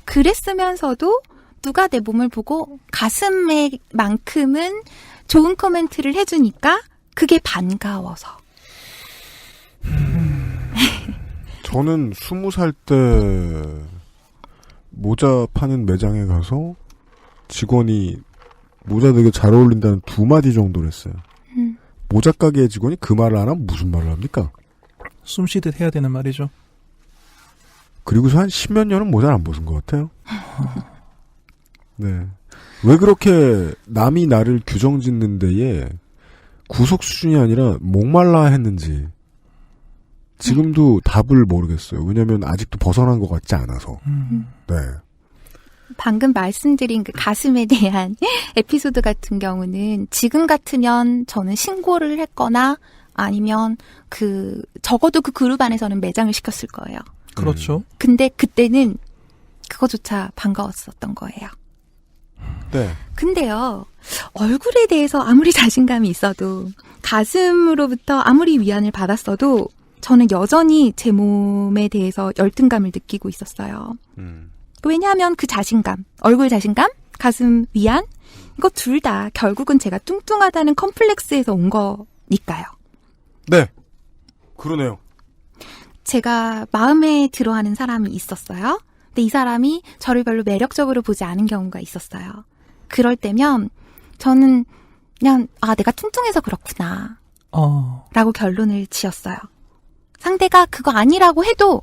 S3: 그랬으면서도 누가 내 몸을 보고 가슴에만큼은 좋은 코멘트를 해주니까 그게 반가워서.
S1: 저는 20살 때 모자 파는 매장에 가서 직원이 모자 되게 잘 어울린다는 2마디 정도를 했어요. 모자 가게의 직원이 그 말을 안 하면 무슨 말을 합니까?
S4: 숨 쉬듯 해야 되는 말이죠.
S1: 그리고서 한 10몇 년은 모자를 안 벗은 것 같아요. 네. 왜 그렇게 남이 나를 규정 짓는 데에 구속 수준이 아니라 목말라 했는지 지금도 답을 모르겠어요. 왜냐면 아직도 벗어난 것 같지 않아서. 네.
S3: 방금 말씀드린 그 가슴에 대한 에피소드 같은 경우는 지금 같으면 저는 신고를 했거나 아니면 적어도 그 그룹 안에서는 매장을 시켰을 거예요.
S4: 그렇죠.
S3: 근데 그때는 그거조차 반가웠었던 거예요.
S1: 네.
S3: 근데요, 얼굴에 대해서 아무리 자신감이 있어도 가슴으로부터 아무리 위안을 받았어도 저는 여전히 제 몸에 대해서 열등감을 느끼고 있었어요. 왜냐하면 그 자신감, 얼굴 자신감, 가슴 위안, 이거 둘 다 결국은 제가 뚱뚱하다는 컴플렉스에서 온 거니까요.
S1: 네. 그러네요.
S3: 제가 마음에 들어하는 사람이 있었어요. 근데 이 사람이 저를 별로 매력적으로 보지 않은 경우가 있었어요. 그럴 때면 저는 그냥 내가 뚱뚱해서 그렇구나 라고 결론을 지었어요. 상대가 그거 아니라고 해도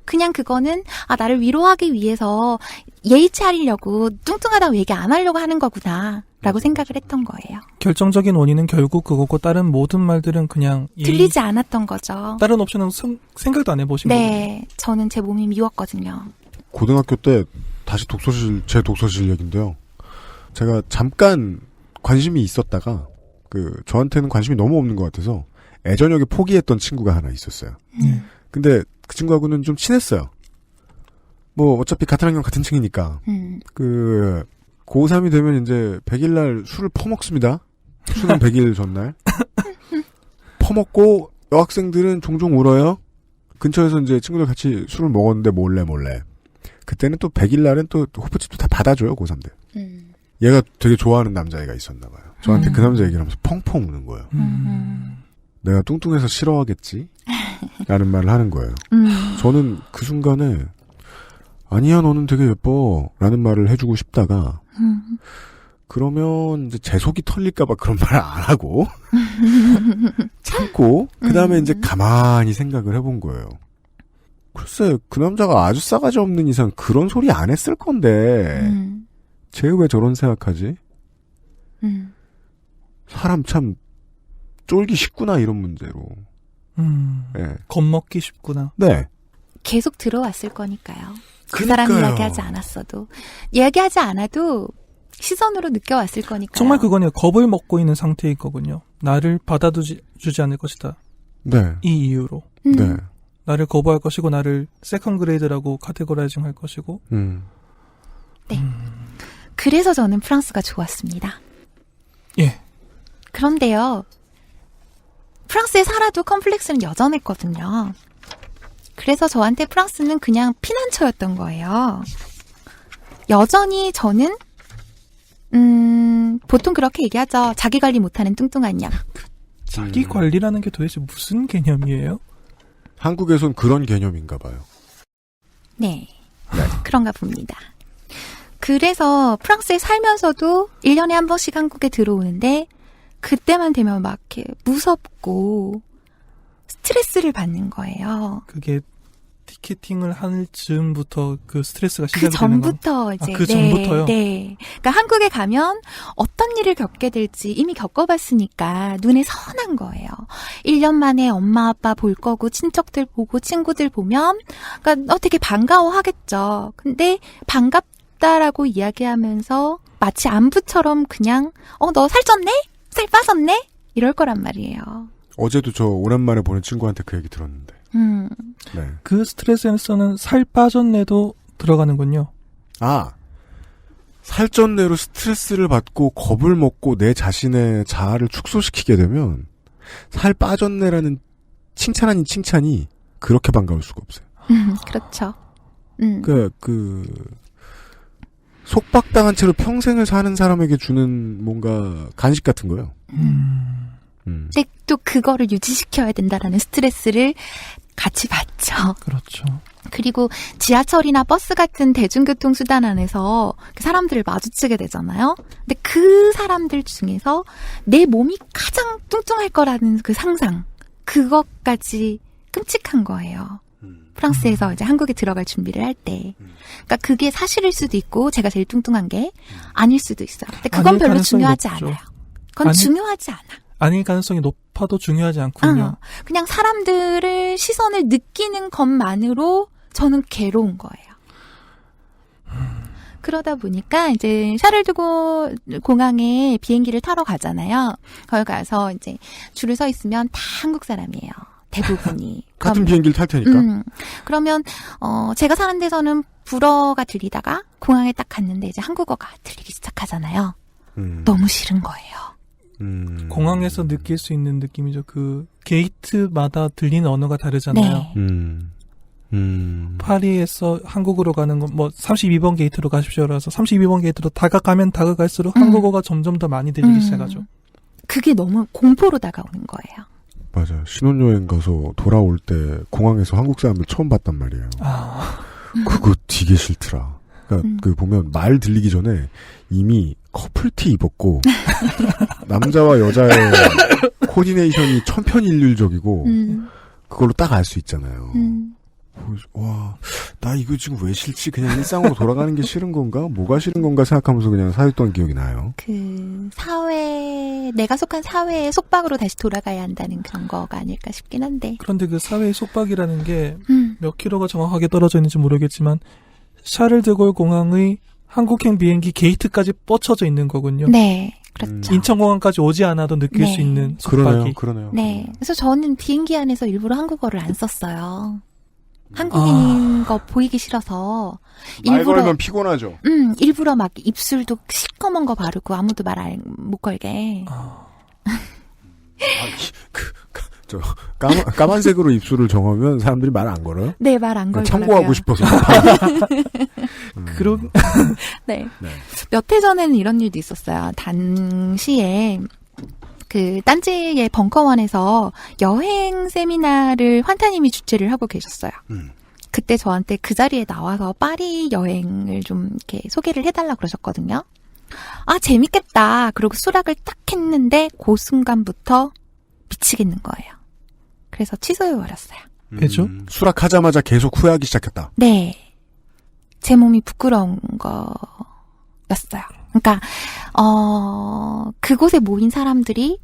S3: 그냥 그거는 나를 위로하기 위해서 예의 차리려고 뚱뚱하다고 얘기 안 하려고 하는 거구나 라고 생각을 했던 거예요.
S4: 결정적인 원인은 결국 그거고 다른 모든 말들은 그냥
S3: 들리지 않았던 거죠.
S4: 다른 옵션은 생각도 안 해보신 거예요.
S3: 네. 저는 제 몸이 미웠거든요.
S1: 고등학교 때 다시 제 독서실 얘기인데요. 제가 잠깐 관심이 있었다가 저한테는 관심이 너무 없는 것 같아서 애저녁에 포기했던 친구가 하나 있었어요. 근데 그 친구하고는 좀 친했어요. 뭐 어차피 같은 학년 같은 층이니까. 고3이 되면 이제 100일날 술을 퍼먹습니다. 수능 100일 전날. 퍼먹고 여학생들은 종종 울어요. 근처에서 이제 친구들 같이 술을 먹었는데 몰래. 그때는 또 100일날은 또 호프집도 다 받아줘요, 고3들. 얘가 되게 좋아하는 남자애가 있었나 봐요. 저한테 그 남자 얘기를 하면서 펑펑 우는 거예요. 내가 뚱뚱해서 싫어하겠지? 라는 말을 하는 거예요. 저는 그 순간에 아니야 너는 되게 예뻐 라는 말을 해주고 싶다가 그러면 이제 제 속이 털릴까봐 그런 말을 안 하고 참고 그 다음에 이제 가만히 생각을 해본 거예요. 글쎄, 그 남자가 아주 싸가지 없는 이상 그런 소리 안 했을 건데, 쟤 왜 저런 생각하지? 사람 참, 쫄기 쉽구나, 이런 문제로. 네.
S4: 겁먹기 쉽구나.
S1: 네.
S3: 계속 들어왔을 거니까요. 그
S1: 그러니까요.
S3: 사람 이야기하지 않았어도. 이야기하지 않아도 시선으로 느껴왔을 거니까요.
S4: 정말 그거네요. 겁을 먹고 있는 상태일 거군요. 나를 받아주지 않을 것이다.
S1: 네.
S4: 이 이유로.
S1: 네.
S4: 나를 거부할 것이고 나를 세컨 그레이드라고 카테고라이징 할 것이고.
S3: 네. 그래서 저는 프랑스가 좋았습니다.
S4: 예.
S3: 그런데요. 프랑스에 살아도 컴플렉스는 여전했거든요. 그래서 저한테 프랑스는 그냥 피난처였던 거예요. 여전히 저는 보통 그렇게 얘기하죠. 자기 관리 못하는 뚱뚱한 양.
S4: 자기 관리라는 게 도대체 무슨 개념이에요?
S1: 한국에선 그런 개념인가 봐요.
S3: 네. 그런가 봅니다. 그래서 프랑스에 살면서도 1년에 한 번씩 한국에 들어오는데 그때만 되면 막 이렇게 무섭고 스트레스를 받는 거예요.
S4: 그게 티켓팅을 할 즈음부터 그 스트레스가
S3: 그
S4: 시작이 되는 건
S3: 전부터 이제
S4: 그 전부터요?
S3: 네. 그러니까 한국에 가면 어떤 일을 겪게 될지 이미 겪어봤으니까 눈에 선한 거예요. 1년 만에 엄마 아빠 볼 거고 친척들 보고 친구들 보면 그러니까 되게 반가워하겠죠. 근데 반갑다라고 이야기하면서 마치 안부처럼 그냥 너 살쪘네? 살 빠졌네? 이럴 거란 말이에요.
S1: 어제도 저 오랜만에 보는 친구한테 그 얘기 들었는데. 네.
S4: 그 스트레스에서는 살 빠졌네도 들어가는군요.
S1: 아, 살쪘네로 스트레스를 받고 겁을 먹고 내 자신의 자아를 축소시키게 되면 살 빠졌네라는 칭찬 아닌 칭찬이 그렇게 반가울 수가 없어요.
S3: 그렇죠.
S1: 속박당한 채로 평생을 사는 사람에게 주는 뭔가 간식 같은 거예요.
S3: 근데 또 그거를 유지시켜야 된다라는 스트레스를 같이 받죠.
S4: 그렇죠.
S3: 그리고 지하철이나 버스 같은 대중교통수단 안에서 그 사람들을 마주치게 되잖아요. 근데 그 사람들 중에서 내 몸이 가장 뚱뚱할 거라는 그 상상, 그것까지 끔찍한 거예요. 프랑스에서 이제 한국에 들어갈 준비를 할 때. 그러니까 그게 사실일 수도 있고 제가 제일 뚱뚱한 게 아닐 수도 있어요. 근데 그건
S4: 아닐
S3: 별로
S4: 가능성이
S3: 중요하지
S4: 높죠.
S3: 않아요. 그건 중요하지 않아.
S4: 아닐 가능성이 높아도 중요하지 않군요.
S3: 그냥 사람들을 시선을 느끼는 것만으로 저는 괴로운 거예요. 그러다 보니까 이제 샤를드고 공항에 비행기를 타러 가잖아요. 거기 가서 이제 줄을 서 있으면 다 한국 사람이에요. 대부분이.
S1: 같은 비행기를 탈 테니까.
S3: 그러면 제가 사는 데서는 불어가 들리다가 공항에 딱 갔는데 이제 한국어가 들리기 시작하잖아요. 너무 싫은 거예요.
S4: 공항에서 느낄 수 있는 느낌이죠. 그 게이트마다 들리는 언어가 다르잖아요.
S3: 네.
S4: 파리에서 한국으로 가는 건 뭐 32번 게이트로 가십시오라서 32번 게이트로 다가가면 다가갈수록 한국어가 점점 더 많이 들리기 시작하죠.
S3: 그게 너무 공포로 다가오는 거예요.
S1: 맞아요. 신혼여행 가서 돌아올 때 공항에서 한국 사람들 처음 봤단 말이에요. 그거 되게 싫더라. 그러니까 그 보면 말 들리기 전에 이미 커플티 입었고 남자와 여자의 코디네이션이 천편일률적이고 그걸로 딱 알 수 있잖아요. 와, 나 이거 지금 왜 싫지? 그냥 일상으로 돌아가는 게 싫은 건가? 뭐가 싫은 건가 생각하면서 그냥 사였던 기억이 나요.
S3: 그 내가 속한 사회의 속박으로 다시 돌아가야 한다는 그런 거가 아닐까 싶긴 한데.
S4: 그런데 그 사회의 속박이라는 게 몇 킬로가 정확하게 떨어져 있는지 모르겠지만 샤를드골 공항의 한국행 비행기 게이트까지 뻗쳐져 있는 거군요.
S3: 네, 그렇죠.
S4: 인천공항까지 오지 않아도 느낄 수 있는 속박이.
S1: 그러네요.
S3: 네, 그래서 저는 비행기 안에서 일부러 한국어를 안 썼어요. 한국인인 거 보이기 싫어서
S1: 말
S3: 일부러
S1: 걸면 피곤하죠.
S3: 일부러 막 입술도 시꺼먼 거 바르고 아무도 말 못 걸게.
S1: 까만색으로 입술을 정하면 사람들이 말 안 걸어요?
S3: 네, 말 안 걸더라고요.
S1: 참고하고 싶어서.
S3: 네. 몇 해 전에는 이런 일도 있었어요. 당시에 그 딴지의 벙커원에서 여행 세미나를 환타님이 주최를 하고 계셨어요. 그때 저한테 그 자리에 나와서 파리 여행을 좀 이렇게 소개를 해달라 그러셨거든요. 아, 재밌겠다. 그리고 수락을 딱 했는데 그 순간부터 미치겠는 거예요. 그래서 취소해버렸어요.
S4: 왜죠?
S1: 수락하자마자 계속 후회하기 시작했다.
S3: 네. 제 몸이 부끄러운 거였어요. 그러니까 그곳에 모인 사람들이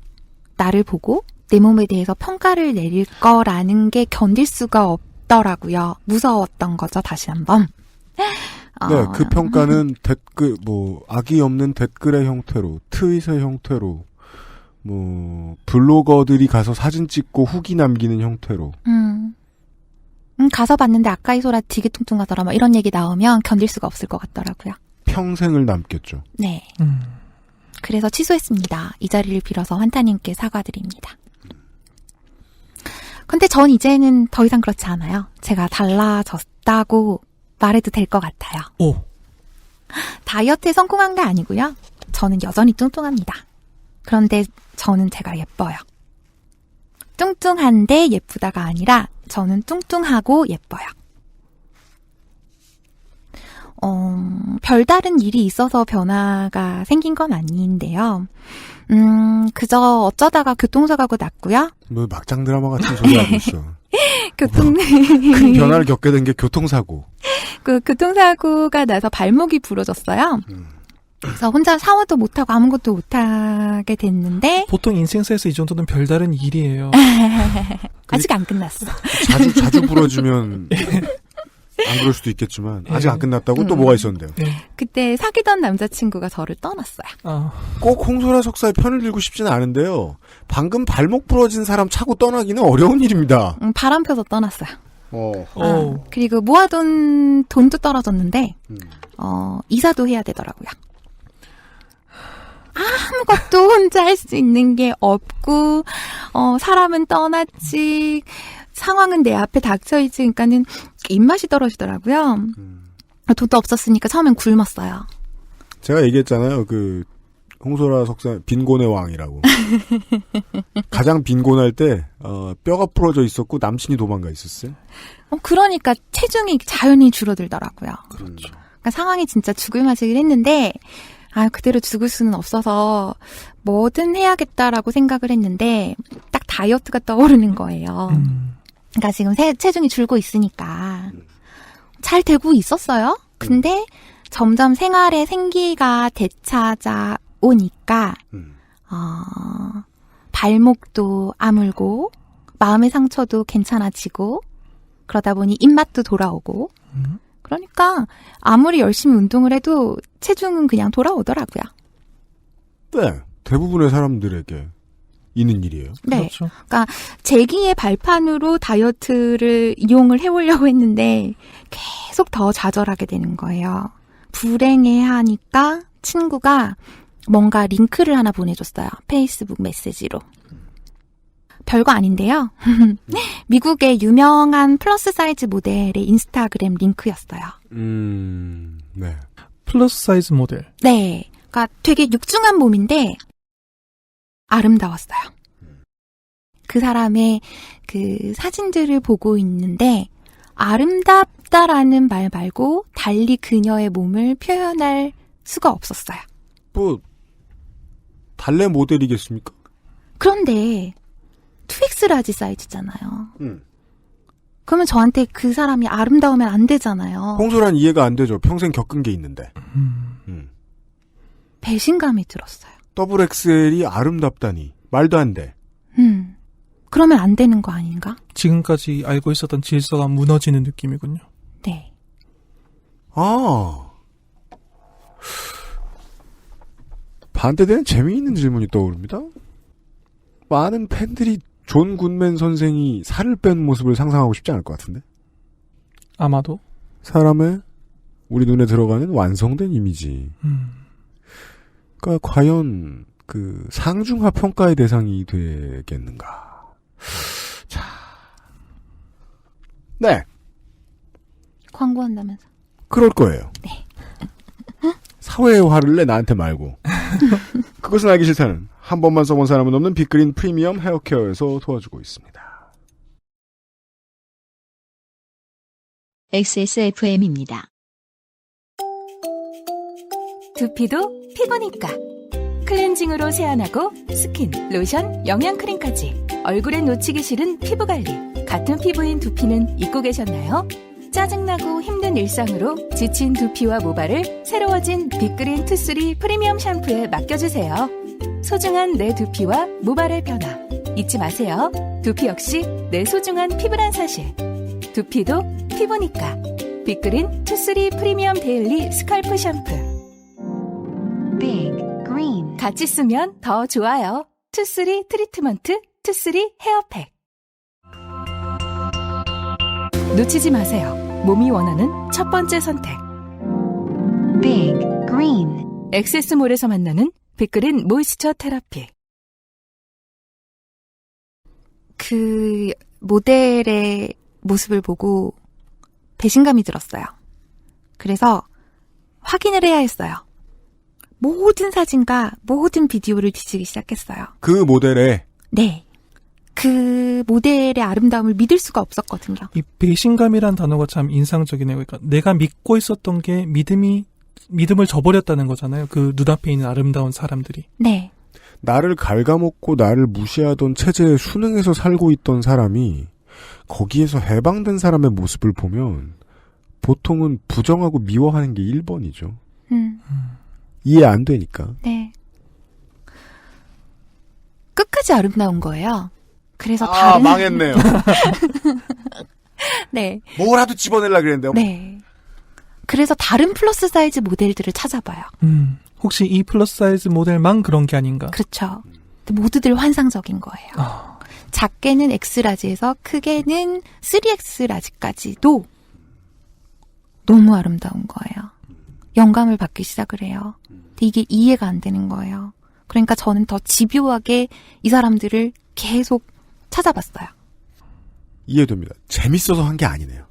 S3: 나를 보고 내 몸에 대해서 평가를 내릴 거라는 게 견딜 수가 없더라고요. 무서웠던 거죠, 다시 한번.
S1: 네, 그 평가는 댓글, 악의 없는 댓글의 형태로, 트윗의 형태로, 블로거들이 가서 사진 찍고 후기 남기는 형태로.
S3: 가서 봤는데 아까이 소라 되게 뚱뚱하더라, 막 이런 얘기 나오면 견딜 수가 없을 것 같더라고요.
S1: 평생을 남겠죠.
S3: 네. 그래서 취소했습니다. 이 자리를 빌어서 환타님께 사과드립니다. 근데 전 이제는 더 이상 그렇지 않아요. 제가 달라졌다고 말해도 될 것 같아요.
S4: 오.
S3: 다이어트에 성공한 게 아니고요. 저는 여전히 뚱뚱합니다. 그런데 저는 제가 예뻐요. 뚱뚱한데 예쁘다가 아니라 저는 뚱뚱하고 예뻐요. 별다른 일이 있어서 변화가 생긴 건 아닌데요. 그저 어쩌다가 교통사고가 났고요.
S1: 막장 드라마 같은 소리 하고 있어. 큰 변화를 겪게 된 게 교통사고.
S3: 교통사고가 나서 발목이 부러졌어요. 그래서 혼자 샤워도 못하고 아무것도 못하게 됐는데.
S4: 보통 인생사에서 이 정도는 별다른 일이에요.
S3: 아직 안 끝났어.
S1: 자주 부러지면 안 그럴 수도 있겠지만 아직 안 끝났다고 또 뭐가 있었는데요.
S3: 그때 사귀던 남자친구가 저를 떠났어요.
S1: 꼭 홍소라 석사의 편을 들고 싶지는 않은데요. 방금 발목 부러진 사람 차고 떠나기는 어려운 일입니다.
S3: 바람 펴서 떠났어요.
S1: 그리고
S3: 모아둔 돈도 떨어졌는데 이사도 해야 되더라고요. 아무것도 혼자 할 수 있는 게 없고 사람은 떠났지 상황은 내 앞에 닥쳐있지. 그러니까는 입맛이 떨어지더라고요. 돈도 없었으니까 처음엔 굶었어요.
S1: 제가 얘기했잖아요. 홍소라 석사 빈곤의 왕이라고. 가장 빈곤할 때 뼈가 부러져 있었고 남친이 도망가 있었어요.
S3: 그러니까 체중이 자연히 줄어들더라고요.
S1: 그렇죠.
S3: 그러니까 상황이 진짜 죽을 맛이긴 했는데 그대로 죽을 수는 없어서 뭐든 해야겠다라고 생각을 했는데 딱 다이어트가 떠오르는 거예요. 그러니까 지금 체중이 줄고 있으니까 잘 되고 있었어요. 근데 점점 생활에 생기가 되찾아오니까 발목도 아물고 마음의 상처도 괜찮아지고 그러다 보니 입맛도 돌아오고 그러니까 아무리 열심히 운동을 해도 체중은 그냥 돌아오더라고요.
S1: 네. 대부분의 사람들에게 있는 일이에요.
S3: 네.
S4: 그렇죠.
S3: 그러니까 재기의 발판으로 다이어트를 이용을 해보려고 했는데 계속 더 좌절하게 되는 거예요. 불행해하니까 친구가 뭔가 링크를 하나 보내줬어요. 페이스북 메시지로. 별거 아닌데요. 미국의 유명한 플러스 사이즈 모델의 인스타그램 링크였어요.
S1: 네.
S4: 플러스 사이즈 모델.
S3: 네. 그러니까 되게 육중한 몸인데 아름다웠어요. 그 사람의 그 사진들을 보고 있는데 아름답다라는 말 말고 달리 그녀의 몸을 표현할 수가 없었어요.
S1: 달래 모델이겠습니까?
S3: 그런데 2X 라지 사이즈잖아요. 그러면 저한테 그 사람이 아름다우면 안 되잖아요.
S1: 홍소란 이해가 안 되죠. 평생 겪은 게 있는데.
S3: 배신감이 들었어요.
S1: 더블 XL이 아름답다니. 말도 안 돼.
S3: 그러면 안 되는 거 아닌가?
S4: 지금까지 알고 있었던 질서가 무너지는 느낌이군요.
S3: 네.
S1: 반대되는 재미있는 질문이 떠오릅니다. 많은 팬들이 존 굿맨 선생이 살을 뺀 모습을 상상하고 싶지 않을 것 같은데?
S4: 아마도.
S1: 사람의 우리 눈에 들어가는 완성된 이미지. 그러니까 과연 그 상중하 평가의 대상이 되겠는가? 자, 네.
S3: 광고한다면서.
S1: 그럴 거예요.
S3: 네.
S1: 사회의 화를 내 나한테 말고. 그것은 알기 싫다는 한 번만 써본 사람은 없는 빅그린 프리미엄 헤어케어에서 도와주고 있습니다.
S2: XSFM입니다.
S9: 두피도 피부니까 클렌징으로 세안하고 스킨, 로션, 영양크림까지 얼굴에 놓치기 싫은 피부관리 같은 피부인 두피는 잊고 계셨나요? 짜증나고 힘든 일상으로 지친 두피와 모발을 새로워진 빅그린 투쓰리 프리미엄 샴푸에 맡겨주세요. 소중한 내 두피와 모발의 변화 잊지 마세요. 두피 역시 내 소중한 피부란 사실. 두피도 피부니까. 빅그린 투쓰리 프리미엄 데일리 스칼프 샴푸.
S2: Big Green
S9: 같이 쓰면 더 좋아요. 투쓰리 트리트먼트 투쓰리 헤어팩. 놓치지 마세요. 몸이 원하는 첫 번째 선택.
S2: Big Green
S9: 엑세스몰에서 만나는 빅그린 모이스처 테라피.
S3: 그 모델의 모습을 보고 배신감이 들었어요. 그래서 확인을 해야 했어요. 모든 사진과 모든 비디오를 뒤지기 시작했어요.
S1: 그 모델의
S3: 네. 그 모델의 아름다움을 믿을 수가 없었거든요.
S4: 이 배신감이란 단어가 참 인상적이네요. 그러니까 내가 믿고 있었던 게 믿음을 저버렸다는 거잖아요. 그 눈앞에 있는 아름다운 사람들이.
S3: 네.
S1: 나를 갉아먹고 나를 무시하던 체제에 순응해서 살고 있던 사람이 거기에서 해방된 사람의 모습을 보면 보통은 부정하고 미워하는 게 1번이죠. 이해 안 되니까.
S3: 네. 끝까지 아름다운 거예요. 그래서 다른
S1: 망했네요.
S3: 네.
S1: 뭐라도 집어내려고 그랬는데요.
S3: 네. 그래서 다른 플러스 사이즈 모델들을 찾아봐요.
S4: 혹시 이 플러스 사이즈 모델만 그런 게 아닌가?
S3: 그렇죠. 모두들 환상적인 거예요. 작게는 X라지에서 크게는 3X라지까지도 너무 아름다운 거예요. 영감을 받기 시작을 해요. 근데 이게 이해가 안 되는 거예요. 그러니까 저는 더 집요하게 이 사람들을 계속 찾아봤어요.
S1: 이해됩니다. 재밌어서 한 게 아니네요.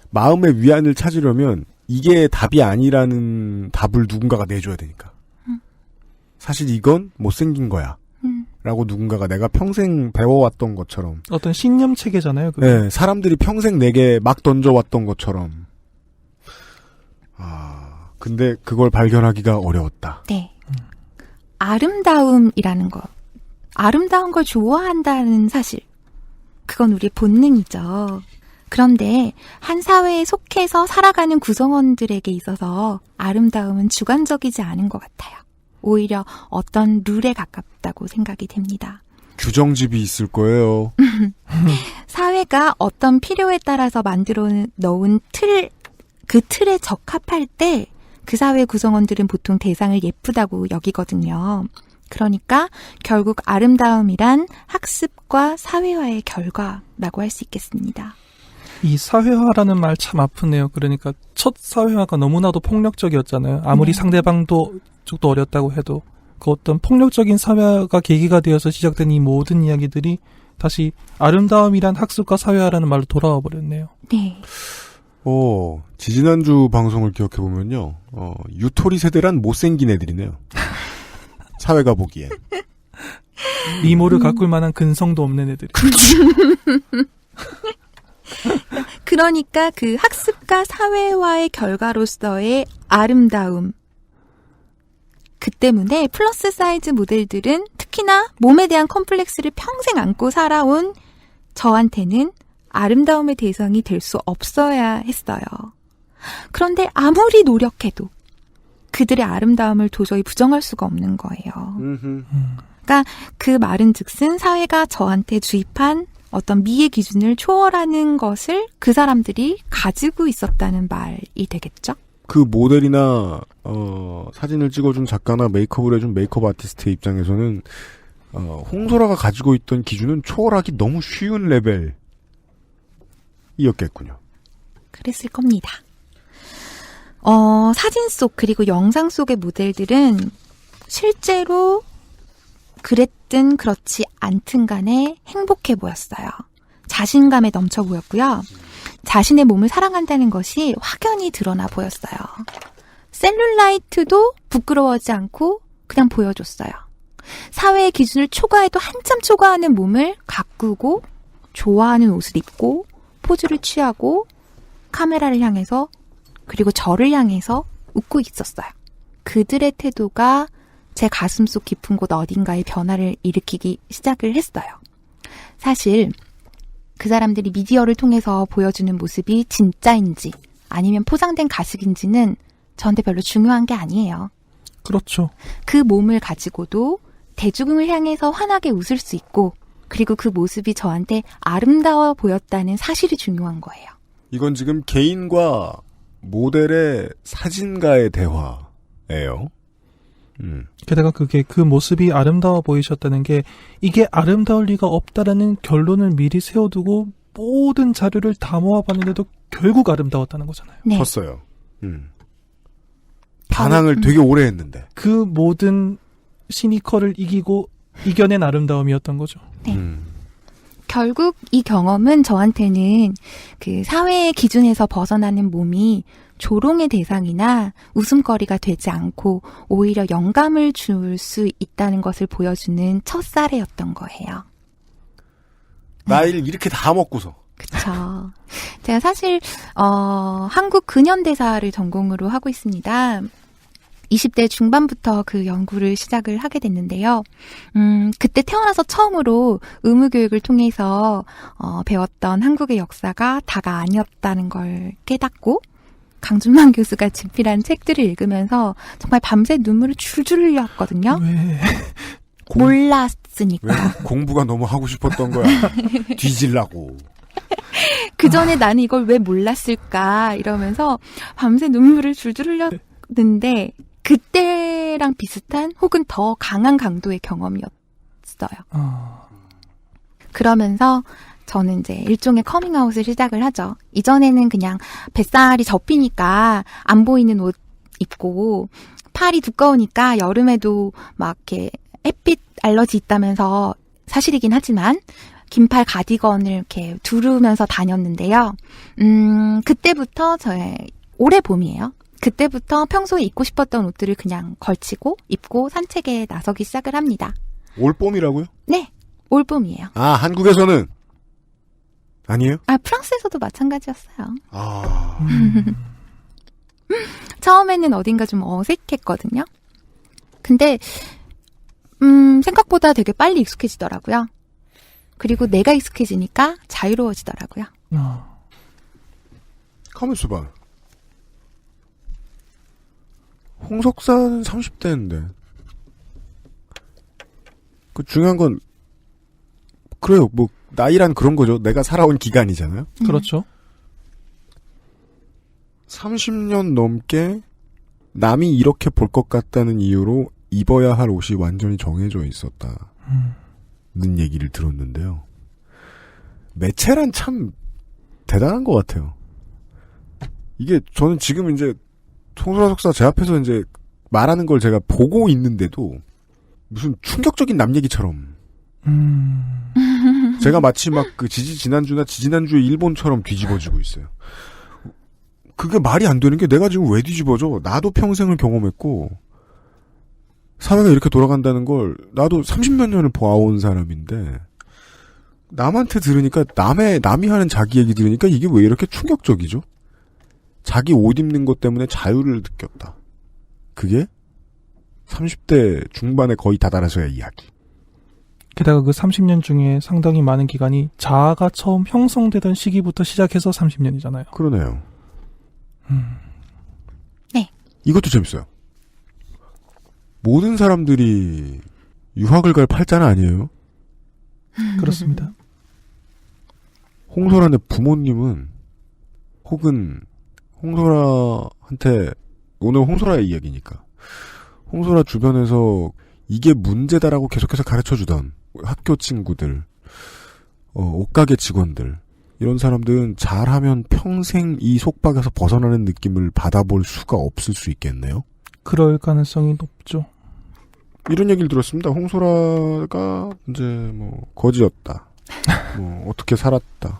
S1: 마음의 위안을 찾으려면 이게 답이 아니라는 답을 누군가가 내줘야 되니까. 사실 이건 못생긴 거야. 라고 누군가가 내가 평생 배워왔던 것처럼.
S4: 어떤 신념 체계잖아요. 그게.
S1: 네, 사람들이 평생 내게 막 던져왔던 것처럼. 근데 그걸 발견하기가 어려웠다.
S3: 네. 아름다움이라는 것. 아름다운 걸 좋아한다는 사실. 그건 우리의 본능이죠. 그런데 한 사회에 속해서 살아가는 구성원들에게 있어서 아름다움은 주관적이지 않은 것 같아요. 오히려 어떤 룰에 가깝다고 생각이 됩니다.
S1: 규정집이 있을 거예요.
S3: 사회가 어떤 필요에 따라서 만들어 놓은 그 틀에 적합할 때 그 사회 구성원들은 보통 대상을 예쁘다고 여기거든요. 그러니까 결국 아름다움이란 학습과 사회화의 결과라고 할 수 있겠습니다.
S4: 이 사회화라는 말 참 아프네요. 그러니까 첫 사회화가 너무나도 폭력적이었잖아요. 아무리 상대방도 쪽도 어렸다고 해도 그 어떤 폭력적인 사회화가 계기가 되어서 시작된 이 모든 이야기들이 다시 아름다움이란 학습과 사회화라는 말로 돌아와 버렸네요.
S3: 네.
S1: 지지난주 방송을 기억해보면요. 유토리 세대란 못생긴 애들이네요. 사회가 보기엔.
S4: 미모를 가꿀 만한 근성도 없는 애들이.
S3: 그러니까 그 학습과 사회화의 결과로서의 아름다움. 그 때문에 플러스 사이즈 모델들은 특히나 몸에 대한 컴플렉스를 평생 안고 살아온 저한테는 아름다움의 대상이 될 수 없어야 했어요. 그런데 아무리 노력해도 그들의 아름다움을 도저히 부정할 수가 없는 거예요. 그러니까 그 말은 즉슨 사회가 저한테 주입한 어떤 미의 기준을 초월하는 것을 그 사람들이 가지고 있었다는 말이 되겠죠?
S1: 그 모델이나 사진을 찍어준 작가나 메이크업을 해준 메이크업 아티스트의 입장에서는 홍소라가 가지고 있던 기준은 초월하기 너무 쉬운 레벨이었겠군요.
S3: 그랬을 겁니다. 사진 속 그리고 영상 속의 모델들은 실제로 그랬든 그렇지 않든 간에 행복해 보였어요. 자신감에 넘쳐 보였고요. 자신의 몸을 사랑한다는 것이 확연히 드러나 보였어요. 셀룰라이트도 부끄러워하지 않고 그냥 보여줬어요. 사회의 기준을 초과해도 한참 초과하는 몸을 가꾸고 좋아하는 옷을 입고 포즈를 취하고 카메라를 향해서 그리고 저를 향해서 웃고 있었어요. 그들의 태도가 제 가슴속 깊은 곳 어딘가에 변화를 일으키기 시작을 했어요. 사실 그 사람들이 미디어를 통해서 보여주는 모습이 진짜인지 아니면 포장된 가식인지는 저한테 별로 중요한 게 아니에요.
S4: 그렇죠.
S3: 그 몸을 가지고도 대중을 향해서 환하게 웃을 수 있고 그리고 그 모습이 저한테 아름다워 보였다는 사실이 중요한 거예요.
S1: 이건 지금 개인과 모델의 사진가의 대화예요.
S4: 게다가 그게 그 모습이 아름다워 보이셨다는 게 이게 아름다울 리가 없다라는 결론을 미리 세워두고 모든 자료를 다 모아봤는데도 결국 아름다웠다는 거잖아요.
S3: 네.
S1: 컸어요. 반항을 되게 오래 했는데.
S4: 그 모든 시니컬을 이겨낸 아름다움이었던 거죠.
S3: 네. 결국 이 경험은 저한테는 그 사회의 기준에서 벗어나는 몸이 조롱의 대상이나 웃음거리가 되지 않고 오히려 영감을 줄 수 있다는 것을 보여주는 첫 사례였던 거예요.
S1: 나이를 이렇게 다 먹고서.
S3: 그쵸. 제가 사실 한국 근현대사를 전공으로 하고 있습니다. 20대 중반부터 그 연구를 시작을 하게 됐는데요. 그때 태어나서 처음으로 의무교육을 통해서 배웠던 한국의 역사가 다가 아니었다는 걸 깨닫고 강준만 교수가 집필한 책들을 읽으면서 정말 밤새 눈물을 줄줄 흘렸거든요.
S4: 왜?
S3: 몰랐으니까.
S1: 왜? 공부가 너무 하고 싶었던 거야. 뒤질라고.
S3: 그 전에 나는 이걸 왜 몰랐을까 이러면서 밤새 눈물을 줄줄 흘렸는데 그때랑 비슷한 혹은 더 강한 강도의 경험이었어요. 그러면서 저는 이제 일종의 커밍아웃을 시작을 하죠. 이전에는 그냥 뱃살이 접히니까 안 보이는 옷 입고 팔이 두꺼우니까 여름에도 막 이렇게 햇빛 알러지 있다면서 사실이긴 하지만 긴팔 가디건을 이렇게 두르면서 다녔는데요. 그때부터 저의 올해 봄이에요. 그때부터 평소에 입고 싶었던 옷들을 그냥 걸치고 입고 산책에 나서기 시작을 합니다.
S1: 올봄이라고요?
S3: 네, 올봄이에요.
S1: 아, 한국에서는? 아니에요?
S3: 아, 프랑스에서도 마찬가지였어요.
S1: 아.
S3: 처음에는 어딘가 좀 어색했거든요. 근데 생각보다 되게 빨리 익숙해지더라고요. 그리고 내가 익숙해지니까 자유로워지더라고요.
S1: 가만 있어봐. 홍석사는 30대인데. 그 중요한 건 그래요. 뭐 나이란 그런 거죠. 내가 살아온 기간이잖아요.
S4: 그렇죠.
S1: 30년 넘게 남이 이렇게 볼 것 같다는 이유로 입어야 할 옷이 완전히 정해져 있었다는 얘기를 들었는데요. 매체란 참 대단한 것 같아요. 이게 저는 지금 이제 송소라 석사 제 앞에서 이제 말하는 걸 제가 보고 있는데도 무슨 충격적인 남 얘기처럼 제가 마치 막 그 지난주나 지난주에 일본처럼 뒤집어지고 있어요. 그게 말이 안 되는 게 내가 지금 왜 뒤집어져? 나도 평생을 경험했고 사회가 이렇게 돌아간다는 걸 나도 30몇 년을 봐온 사람인데 남한테 들으니까 남이 하는 자기 얘기 들으니까 이게 왜 이렇게 충격적이죠? 자기 옷 입는 것 때문에 자유를 느꼈다. 그게 30대 중반에 거의 다다라서야 이야기.
S4: 게다가 그 30년 중에 상당히 많은 기간이 자아가 처음 형성되던 시기부터 시작해서 30년이잖아요.
S1: 그러네요.
S3: 네.
S1: 이것도 재밌어요. 모든 사람들이 유학을 갈 팔자는 아니에요.
S4: 그렇습니다.
S1: 홍소라의 부모님은 혹은 홍소라한테 오늘 홍소라의 이야기니까 홍소라 주변에서 이게 문제다라고 계속해서 가르쳐주던 학교 친구들, 옷가게 직원들 이런 사람들은 잘하면 평생 이 속박에서 벗어나는 느낌을 받아볼 수가 없을 수 있겠네요.
S4: 그럴 가능성이 높죠.
S1: 이런 얘기를 들었습니다. 홍소라가 이제 뭐 거지였다. 뭐 어떻게 살았다.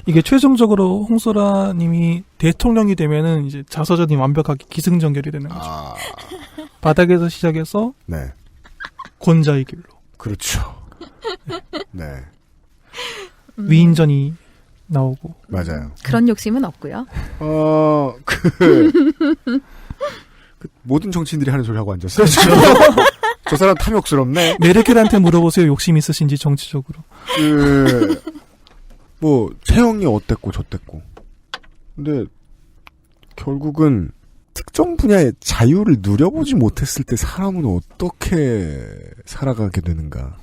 S4: 이게 최종적으로 홍소라님이 대통령이 되면은 이제 자서전이 완벽하게 기승전결이 되는 거죠. 바닥에서 시작해서
S1: 네.
S4: 권자의 길로.
S1: 그렇죠. 네.
S4: 위인전이 나오고.
S1: 맞아요.
S3: 그런 욕심은 없고요.
S1: 모든 정치인들이 하는 소리 하고 앉았어요. 저 사람 탐욕스럽네.
S4: 메르켈한테 물어보세요. 욕심 있으신지 정치적으로.
S1: 뭐 체형이 어땠고 저땠고. 근데 결국은 특정 분야의 자유를 누려보지 못했을 때 사람은 어떻게 살아가게 되는가.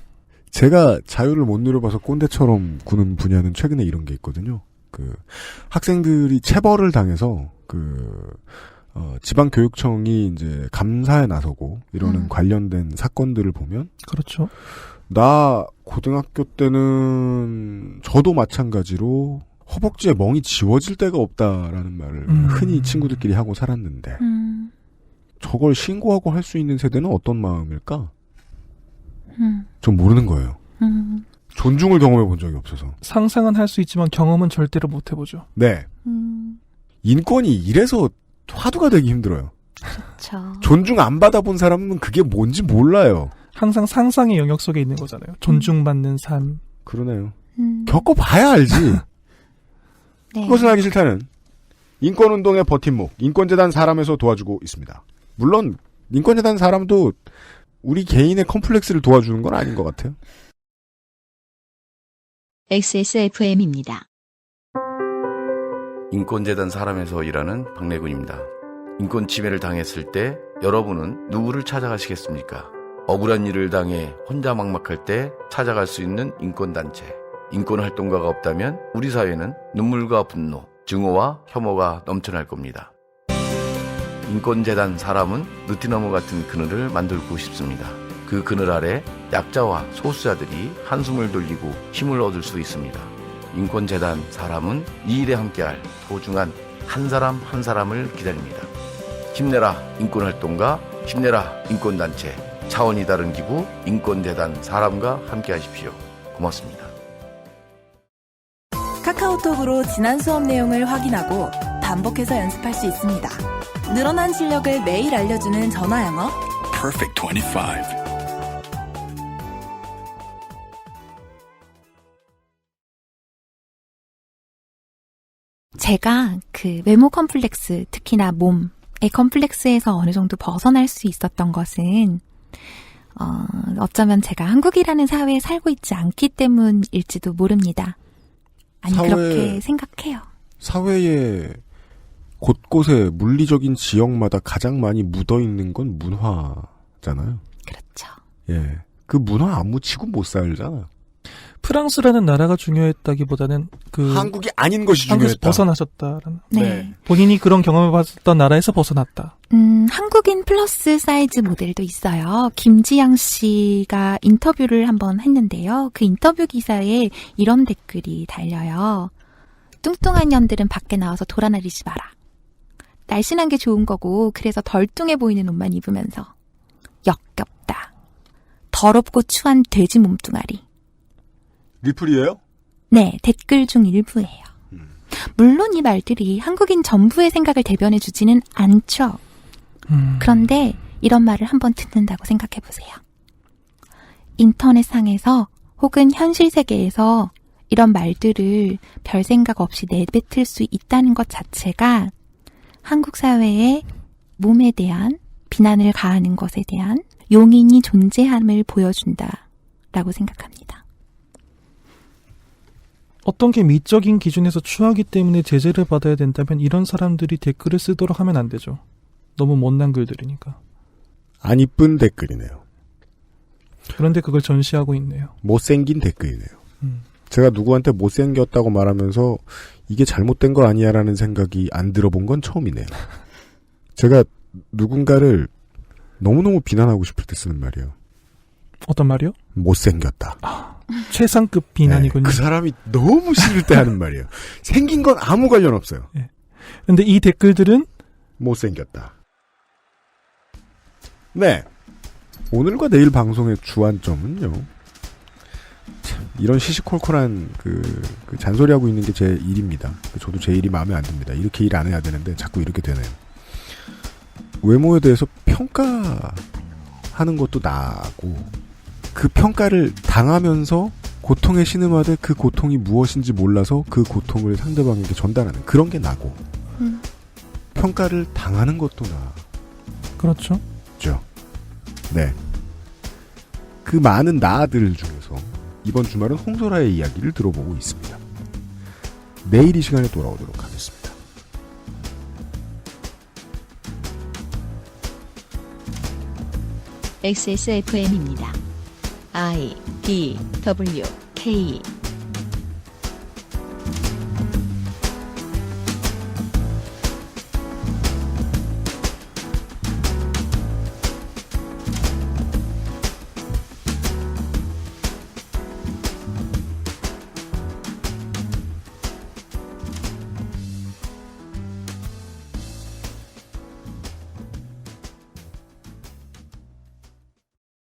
S1: 제가 자유를 못 누려봐서 꼰대처럼 구는 분야는 최근에 이런 게 있거든요. 학생들이 체벌을 당해서 지방교육청이 이제 감사에 나서고 이러는 관련된 사건들을 보면.
S4: 그렇죠.
S1: 나 고등학교 때는 저도 마찬가지로 허벅지에 멍이 지워질 데가 없다라는 말을 흔히 친구들끼리 하고 살았는데 저걸 신고하고 할 수 있는 세대는 어떤 마음일까? 전 모르는 거예요. 존중을 경험해 본 적이 없어서.
S4: 상상은 할 수 있지만 경험은 절대로 못 해보죠.
S1: 네. 인권이 이래서 화두가 되기 힘들어요.
S3: 그렇죠.
S1: 존중 안 받아본 사람은 그게 뭔지 몰라요.
S4: 항상 상상의 영역 속에 있는 거잖아요. 존중받는 삶.
S1: 그러네요. 겪어봐야 알지.
S3: 네.
S1: 그것을 알기 싫다는 인권운동의 버팀목 인권재단 사람에서 도와주고 있습니다. 물론 인권재단 사람도 우리 개인의 컴플렉스를 도와주는 건 아닌 것 같아요.
S2: XSFM입니다.
S6: 인권재단 사람에서 일하는 박래군입니다. 인권 침해를 당했을 때 여러분은 누구를 찾아가시겠습니까? 억울한 일을 당해 혼자 막막할 때 찾아갈 수 있는 인권단체. 인권활동가가 없다면 우리 사회는 눈물과 분노, 증오와 혐오가 넘쳐날 겁니다. 인권재단 사람은 느티나무 같은 그늘을 만들고 싶습니다. 그 그늘 아래 약자와 소수자들이 한숨을 돌리고 힘을 얻을 수 있습니다. 인권재단 사람은 이 일에 함께할 소중한 한 사람 한 사람을 기다립니다. 힘내라 인권활동가, 힘내라 인권단체, 차원이 다른 기부 인권재단 사람과 함께하십시오. 고맙습니다.
S9: 카카오톡으로 지난 수업 내용을 확인하고 반복해서 연습할 수 있습니다. 늘어난 실력을 매일 알려주는 전화 영어
S8: Perfect 25.
S3: 제가 외모 컴플렉스, 특히나 몸의 컴플렉스에서 어느 정도 벗어날 수 있었던 것은 어쩌면 제가 한국이라는 사회에 살고 있지 않기 때문일지도 모릅니다. 아니, 그렇게 생각해요.
S1: 사회에 곳곳에 물리적인 지역마다 가장 많이 묻어있는 건 문화잖아요.
S3: 그렇죠.
S1: 예. 그 문화 안 묻히고 못 살잖아요.
S4: 프랑스라는 나라가 중요했다기보다는
S1: 한국이 아닌 것이
S4: 한국에서
S1: 중요했다.
S4: 벗어나셨다라는.
S3: 네.
S4: 본인이 그런 경험을 받았던 나라에서 벗어났다.
S3: 한국인 플러스 사이즈 모델도 있어요. 김지영 씨가 인터뷰를 한번 했는데요. 그 인터뷰 기사에 이런 댓글이 달려요. 뚱뚱한 년들은 밖에 나와서 돌아다니지 마라. 날씬한 게 좋은 거고 그래서 덜 뚱해 보이는 옷만 입으면서 역겹다. 더럽고 추한 돼지 몸뚱아리.
S1: 리플이에요?
S3: 네, 댓글 중 일부예요. 물론 이 말들이 한국인 전부의 생각을 대변해 주지는 않죠. 그런데 이런 말을 한번 듣는다고 생각해 보세요. 인터넷상에서 혹은 현실 세계에서 이런 말들을 별 생각 없이 내뱉을 수 있다는 것 자체가 한국 사회의 몸에 대한 비난을 가하는 것에 대한 용인이 존재함을 보여준다라고 생각합니다.
S4: 어떤 게 미적인 기준에서 추하기 때문에 제재를 받아야 된다면 이런 사람들이 댓글을 쓰도록 하면 안 되죠. 너무 못난 글들이니까.
S1: 안 이쁜 댓글이네요.
S4: 그런데 그걸 전시하고 있네요.
S1: 못생긴 댓글이네요. 제가 누구한테 못생겼다고 말하면서 이게 잘못된 거 아니야라는 생각이 안 들어본 건 처음이네요. 제가 누군가를 너무너무 비난하고 싶을 때 쓰는 말이에요.
S4: 어떤 말이요?
S1: 못생겼다.
S4: 최상급 비난이군요.
S1: 네, 그 사람이 너무 싫을 때 하는 말이에요. 생긴 건 아무 관련 없어요.
S4: 네. 근데 이 댓글들은
S1: 못생겼다. 네. 오늘과 내일 방송의 주안점은요. 참, 이런 시시콜콜한 그 잔소리하고 있는 게 제 일입니다. 저도 제 일이 마음에 안 듭니다. 이렇게 일 안 해야 되는데 자꾸 이렇게 되네요. 외모에 대해서 평가하는 것도 나고 그 평가를 당하면서 고통에 신음하되 그 고통이 무엇인지 몰라서 그 고통을 상대방에게 전달하는 그런 게 나고 평가를 당하는 것도 나.
S4: 그렇죠.
S1: 네. 그 많은 나들 중에서 이번 주말은 홍소라의 이야기를 들어보고 있습니다. 내일 이 시간에 돌아오도록 하겠습니다.
S2: XSFM입니다. I, D, W, K